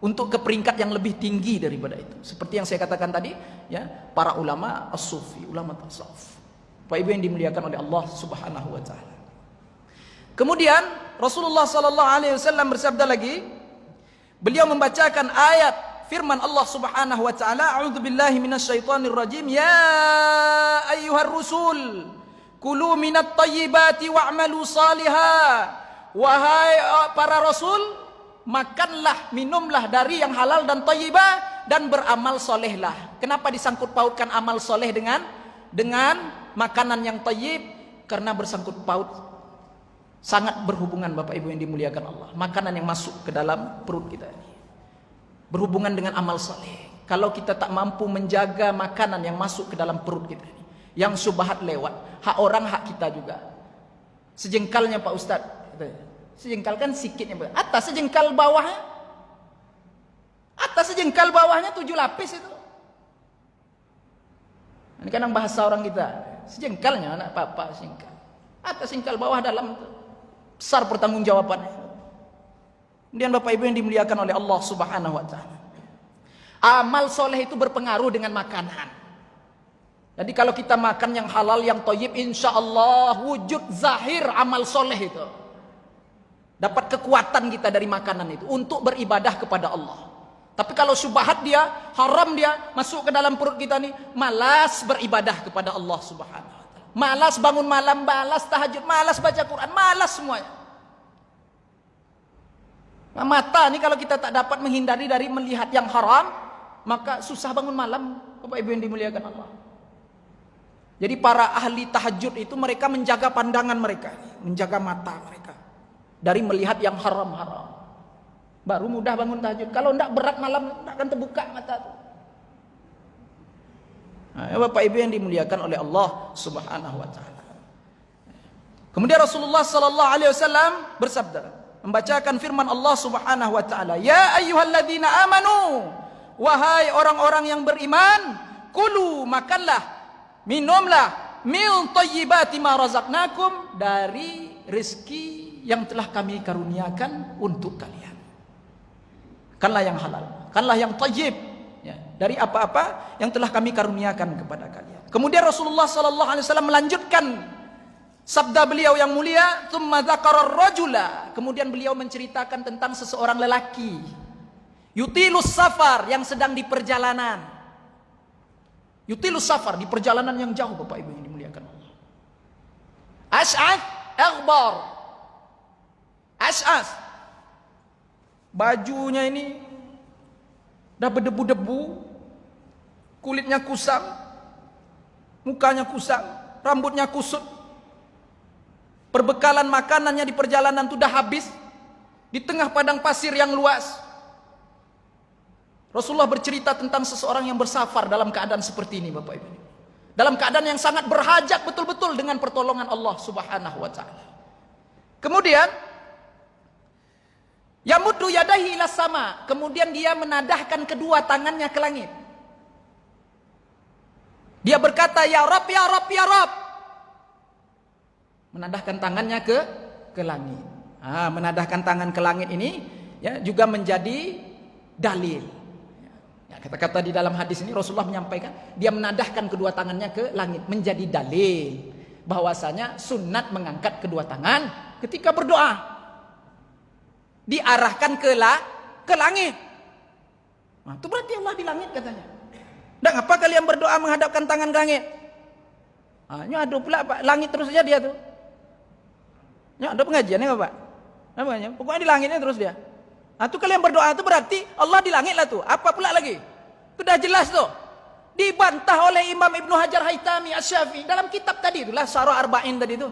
untuk ke peringkat yang lebih tinggi daripada itu. Seperti yang saya katakan tadi, ya, para ulama as-sufi, ulama tasawuf. Pak Ibu yang dimuliakan oleh Allah Subhanahu wa taala. Kemudian Rasulullah sallallahu alaihi wasallam bersabda lagi, beliau membacakan ayat firman Allah Subhanahu wa taala, a'udzubillahi minasyaitonir rajim, ya ayyuhar rusul kulu minat thayyibati wa'malu salihah. Wahai para rasul, makanlah, minumlah dari yang halal dan thayyibah dan beramal solehlah. Kenapa disangkut pautkan amal soleh dengan makanan yang thayyib? Karena bersangkut paut, sangat berhubungan Bapak Ibu yang dimuliakan Allah. Makanan yang masuk ke dalam perut kita ini berhubungan dengan amal soleh. Kalau kita tak mampu menjaga makanan yang masuk ke dalam perut kita ini, yang subahat lewat, hak orang hak kita juga. Sejengkalnya Pak Ustadz, sejengkal kan sikitnya, atas sejengkal bawahnya, atas sejengkal bawahnya 7 lapis itu. Ini kan bahasa orang kita, sejengkalnya anak papa sejengkal, atas sejengkal bawah dalam itu. Besar pertanggungjawabannya. Kemudian Bapak Ibu yang dimuliakan oleh Allah Subhanahu wa taala, amal soleh itu berpengaruh dengan makanan. Jadi kalau kita makan yang halal, yang thayyib, insya Allah wujud zahir amal soleh itu. Dapat kekuatan kita dari makanan itu untuk beribadah kepada Allah. Tapi kalau syubhat dia, haram dia masuk ke dalam perut kita nih, malas beribadah kepada Allah Subhanahu wa taala. Malas bangun malam, malas tahajud, malas baca Quran, malas semuanya. Nah, mata nih kalau kita tak dapat menghindari dari melihat yang haram, maka susah bangun malam, Bapak Ibu yang dimuliakan Allah. Jadi para ahli tahajud itu mereka menjaga pandangan mereka, menjaga mata mereka dari melihat yang haram-haram. Baru mudah bangun tahajud. Kalau tidak berat malam, tidak akan terbuka mata itu. Nah, Bapak Ibu yang dimuliakan oleh Allah Subhanahu wa taala. Kemudian Rasulullah sallallahu alaihi wasallam bersabda, membacakan firman Allah Subhanahu wa taala, ya ayyuhalladzina amanu, wahai orang-orang yang beriman, kulu, makanlah, minumlah, min thayyibati ma razaqnakum, dari rezeki yang telah kami karuniakan untuk kalian. Kanlah yang halal, kanlah yang thayyib, ya, dari apa-apa yang telah kami karuniakan kepada kalian. Kemudian Rasulullah sallallahu alaihi wasallam melanjutkan sabda beliau yang mulia, tsumma dzakara ar-rajula, kemudian beliau menceritakan tentang seseorang lelaki yutilus safar, yang sedang di perjalanan. Yutilus safar, di perjalanan yang jauh, Bapak Ibu yang dimuliakan Allah. Ash'ath aghbar, Ash'ath, bajunya ini dah berdebu-debu, kulitnya kusam, mukanya kusam, rambutnya kusut. Perbekalan makanannya di perjalanan itu dah habis, di tengah padang pasir yang luas. Rasulullah bercerita tentang seseorang yang bersafar dalam keadaan seperti ini, Bapak Ibu. Dalam keadaan yang sangat berhajat betul-betul dengan pertolongan Allah Subhanahu wa taala. Kemudian yamuddu yadahi ila sama, kemudian dia menadahkan kedua tangannya ke langit. Dia berkata, ya Rabb, ya Rabb, ya Rabb. Menadahkan tangannya ke langit. Menadahkan tangan ke langit ini, ya, juga menjadi dalil. Ya, kata-kata di dalam hadis ini Rasulullah menyampaikan, dia menadahkan kedua tangannya ke langit, menjadi dalil bahwasanya sunat mengangkat kedua tangan ketika berdoa. Diarahkan ke langit. Nah, itu berarti Allah di langit katanya. Dan apa kalian berdoa menghadapkan tangan ke langit? Ini ada pula Pak, langit terus saja dia tuh. Ini ada pengajiannya Pak. Namanya, pokoknya di langitnya terus dia. Nah, itu kalian berdoa itu berarti Allah di langit lah tuh. Apa pula lagi? Sudah jelas tuh. Dibantah oleh Imam Ibnu Hajar Haytami Asy-Syafi'i dalam kitab tadi itulah Syarah Arba'in tadi itu.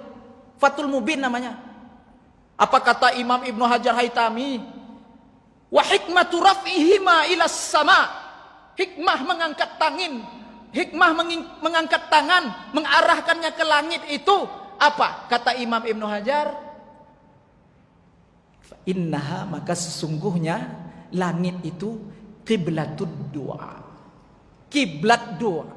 Fathul Mubin namanya. Apa kata Imam Ibnu Hajar Haytami? Wa hikmatu raf'ihima ila sama. Hikmah mengangkat mengangkat tangan, mengarahkannya ke langit itu apa? Kata Imam Ibnu Hajar, innaha, maka sesungguhnya langit itu qiblatud doa, kiblat doa.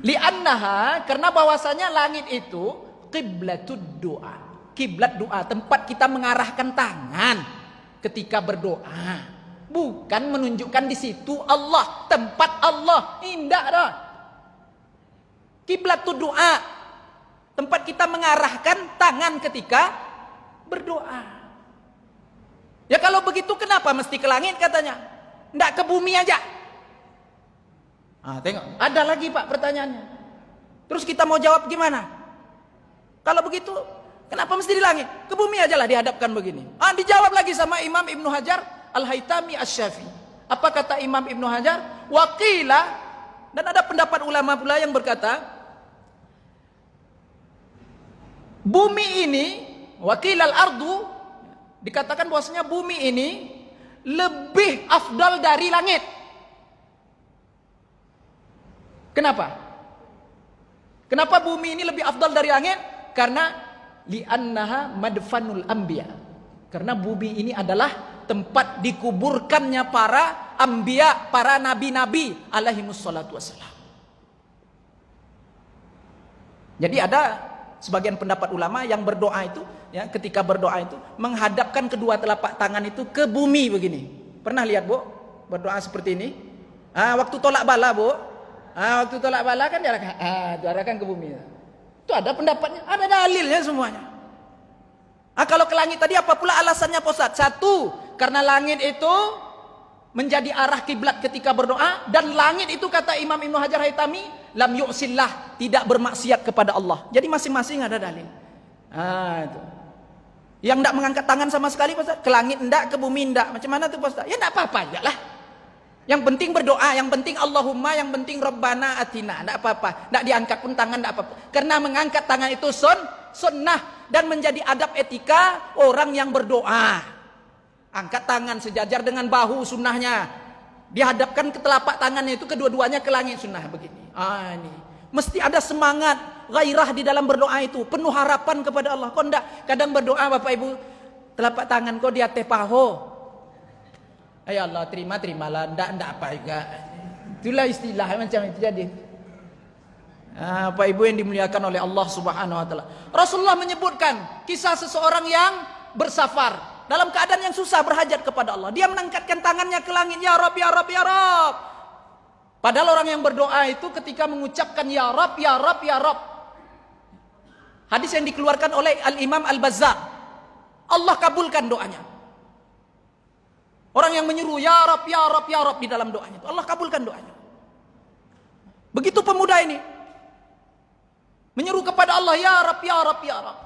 Li'annaha, karena bahwasanya langit itu qiblatud doa, kiblat doa, tempat kita mengarahkan tangan ketika berdoa, bukan menunjukkan di situ Allah, tempat Allah, indah dah. Kiblatud doa, tempat kita mengarahkan tangan ketika berdoa. Ya kalau begitu kenapa mesti ke langit katanya? Nggak ke bumi aja. Tengok, ada lagi Pak pertanyaannya. Terus kita mau jawab gimana? Kalau begitu, kenapa mesti di langit? Ke bumi aja lah dihadapkan begini. Dijawab lagi sama Imam Ibnu Hajar Al-Haytami Asy-Syafi'i. Apa kata Imam Ibnu Hajar? Waqila, dan ada pendapat ulama pula yang berkata, bumi ini, wakilal ardu, dikatakan bahwasanya bumi ini lebih afdal dari langit. Kenapa? Kenapa bumi ini lebih afdal dari langit? Karena li'annaha madfanul anbiya. Karena bumi ini adalah tempat dikuburkannya para anbiya, para nabi-nabi alaihimus salatu wassalam. Jadi ada sebagian pendapat ulama yang berdoa itu, ya, ketika berdoa itu menghadapkan kedua telapak tangan itu ke bumi begini. Pernah lihat Bu berdoa seperti ini? Waktu tolak bala Bu, waktu tolak bala kan diarahkan ke bumi. Itu ada pendapatnya, ada dalilnya semuanya. Kalau ke langit tadi apa pula alasannya Pak Ustaz? Satu, karena langit itu menjadi arah kiblat ketika berdoa, dan langit itu kata Imam Ibnu Hajar Haytami lam yu'sillah, tidak bermaksiat kepada Allah. Jadi masing-masing ada dalil. Itu. Yang tidak mengangkat tangan sama sekali Pak Ustaz, ke langit enggak, ke bumi enggak. Macam mana tuh Pak Ustaz? Ya enggak apa-apa aja lah. Yang penting berdoa, yang penting Allahumma, yang penting Rabbana atina, enggak apa-apa. Enggak diangkat pun tangan enggak apa-apa. Karena mengangkat tangan itu sunnah dan menjadi adab etika orang yang berdoa. Angkat tangan sejajar dengan bahu sunnahnya. Dihadapkan ke telapak tangannya itu kedua-duanya ke langit sunnah begini. Ini. Mesti ada semangat, gairah di dalam berdoa itu, penuh harapan kepada Allah. Kok enggak kadang berdoa Bapak Ibu telapak tangan kok di atas paho. Ya Allah, terimalah, enggak apa juga. Itulah istilah macam itu jadi. Bapak Ibu yang dimuliakan oleh Allah Subhanahu wa taala. Rasulullah menyebutkan kisah seseorang yang bersafar dalam keadaan yang susah, berhajat kepada Allah. Dia menangkatkan tangannya ke langit, ya Rabb, ya Rabb, ya Rabb. Padahal orang yang berdoa itu ketika mengucapkan ya Rabb, ya Rabb, ya Rabb. Hadis yang dikeluarkan oleh Al-Imam Al-Bazzar. Allah kabulkan doanya. Orang yang menyeru ya Rabb, ya Rabb, ya Rabb di dalam doanya itu, Allah kabulkan doanya. Begitu pemuda ini menyeru kepada Allah ya Rabb, ya Rabb, ya Rabb.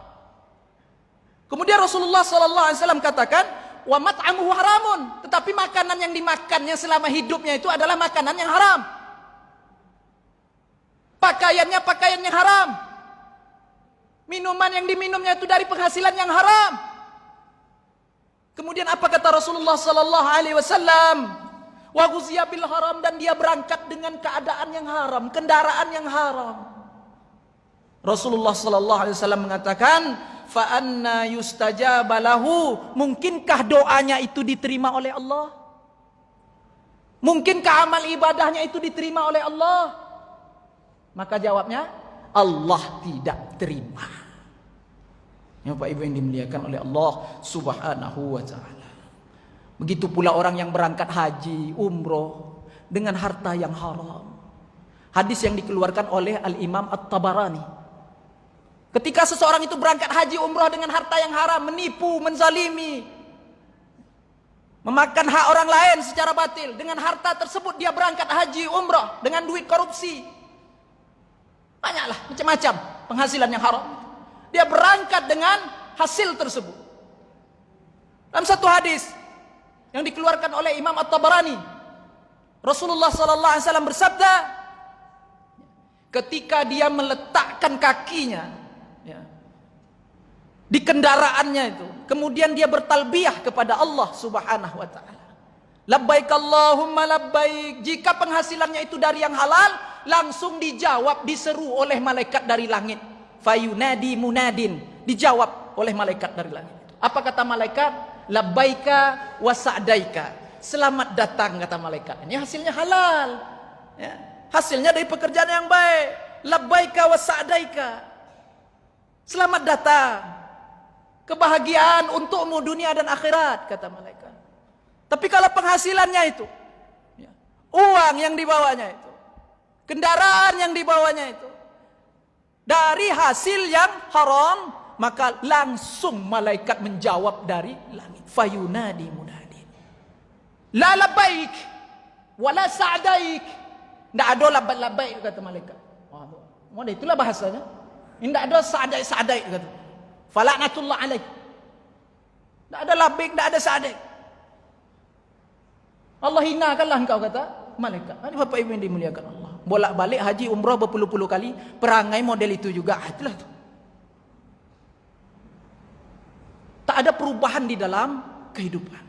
Kemudian Rasulullah SAW katakan, wa mat'amuhu haramun, tetapi makanan yang dimakannya selama hidupnya itu adalah makanan yang haram. Pakaiannya pakaian yang haram. Minuman yang diminumnya itu dari penghasilan yang haram. Kemudian apa kata Rasulullah SAW? Wa ghuziya bil haram, dan dia berangkat dengan keadaan yang haram, kendaraan yang haram. Rasulullah SAW mengatakan, fa anna yustajaba lahu, mungkinkah doanya itu diterima oleh Allah? Mungkinkah amal ibadahnya itu diterima oleh Allah? Maka jawabnya, Allah tidak terima. Ya Bapak Ibu yang dimuliakan oleh Allah Subhanahu wa taala. Begitu pula orang yang berangkat haji, umroh dengan harta yang haram. Hadis yang dikeluarkan oleh Al-Imam At-Tabarani. Ketika seseorang itu berangkat haji umrah dengan harta yang haram, menipu, menzalimi, memakan hak orang lain secara batil, dengan harta tersebut dia berangkat haji umrah dengan duit korupsi. Banyaklah macam-macam penghasilan yang haram. Dia berangkat dengan hasil tersebut. Dalam satu hadis yang dikeluarkan oleh Imam At-Tabarani, Rasulullah sallallahu alaihi wasallam bersabda, ketika dia meletakkan kakinya di kendaraannya itu, kemudian dia bertalbiyah kepada Allah Subhanahu wa taala. Labbaik Allahumma labbaik. Jika penghasilannya itu dari yang halal, langsung dijawab, diseru oleh malaikat dari langit. Fayunadi munadin, dijawab oleh malaikat dari langit. Apa kata malaikat? Labbaika wa sa'daika. Selamat datang, kata malaikat. Ini hasilnya halal. Ya. Hasilnya dari pekerjaan yang baik. Labbaika wa sa'daika. Selamat datang. Kebahagiaan untukmu dunia dan akhirat, kata malaikat. Tapi kalau penghasilannya itu, uang yang dibawanya itu, kendaraan yang dibawanya itu, dari hasil yang haram, maka langsung malaikat menjawab dari langit. Fayunadi munadin. La labbaik, wala sa'daik. Tidak ada labbaik, kata malaikat. Oh, itulah bahasanya. Tidak ada sa'daik, kata. Fala'natullah alaih. Tidak ada labbaik, tidak ada sa'daik. Allah hinakanlah engkau, kata malaikat. Ini Bapak Ibu yang dimuliakan Allah. Bolak-balik haji umrah berpuluh-puluh kali, perangai model itu juga. Itulah tu. Tak ada perubahan di dalam kehidupan.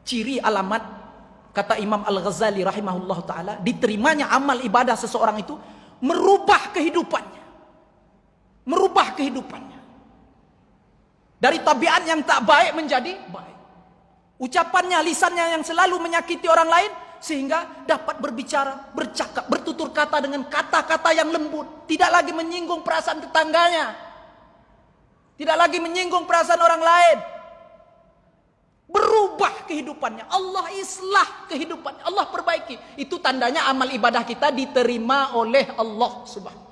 Ciri alamat, kata Imam Al-Ghazali rahimahullah ta'ala, diterimanya amal ibadah seseorang itu merubah kehidupannya. Merubah kehidupannya. Dari tabiat yang tak baik menjadi baik. Ucapannya, lisannya yang selalu menyakiti orang lain, sehingga dapat berbicara, bercakap, bertutur kata dengan kata-kata yang lembut. Tidak lagi menyinggung perasaan tetangganya. Tidak lagi menyinggung perasaan orang lain. Berubah kehidupannya. Allah islah kehidupannya. Allah perbaiki. Itu tandanya amal ibadah kita diterima oleh Allah Subhanahu.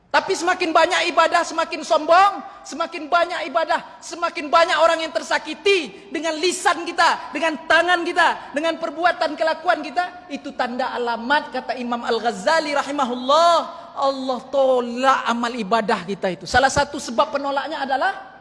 Tapi semakin banyak ibadah, semakin sombong. Semakin banyak ibadah, semakin banyak orang yang tersakiti dengan lisan kita, dengan tangan kita, dengan perbuatan kelakuan kita. Itu tanda alamat, kata Imam Al-Ghazali rahimahullah, Allah tolak amal ibadah kita itu. Salah satu sebab penolaknya adalah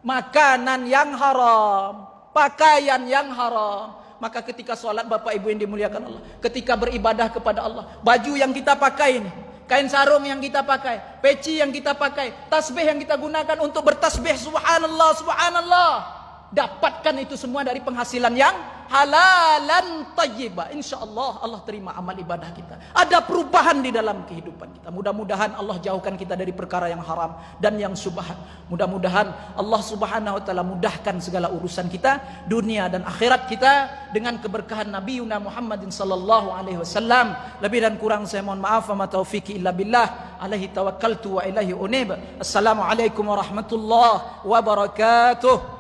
makanan yang haram, pakaian yang haram. Maka ketika sholat, Bapak Ibu yang dimuliakan Allah, ketika beribadah kepada Allah, baju yang kita pakai ini, kain sarung yang kita pakai, peci yang kita pakai, tasbih yang kita gunakan untuk bertasbih, subhanallah, subhanallah. Dapatkan itu semua dari penghasilan yang halalan tayyibah. InsyaAllah Allah terima amal ibadah kita. Ada perubahan di dalam kehidupan kita. Mudah-mudahan Allah jauhkan kita dari perkara yang haram dan yang subhat. Mudah-mudahan Allah Subhanahu wa taala mudahkan segala urusan kita, dunia dan akhirat kita, dengan keberkahan Nabi Muhammadin sallallahu alaihi wasallam. Lebih dan kurang saya mohon maaf. Wa ma taufiqi illa billah. Alaihi tawakkaltu wa ilaihi unib. Assalamualaikum warahmatullahi wabarakatuh.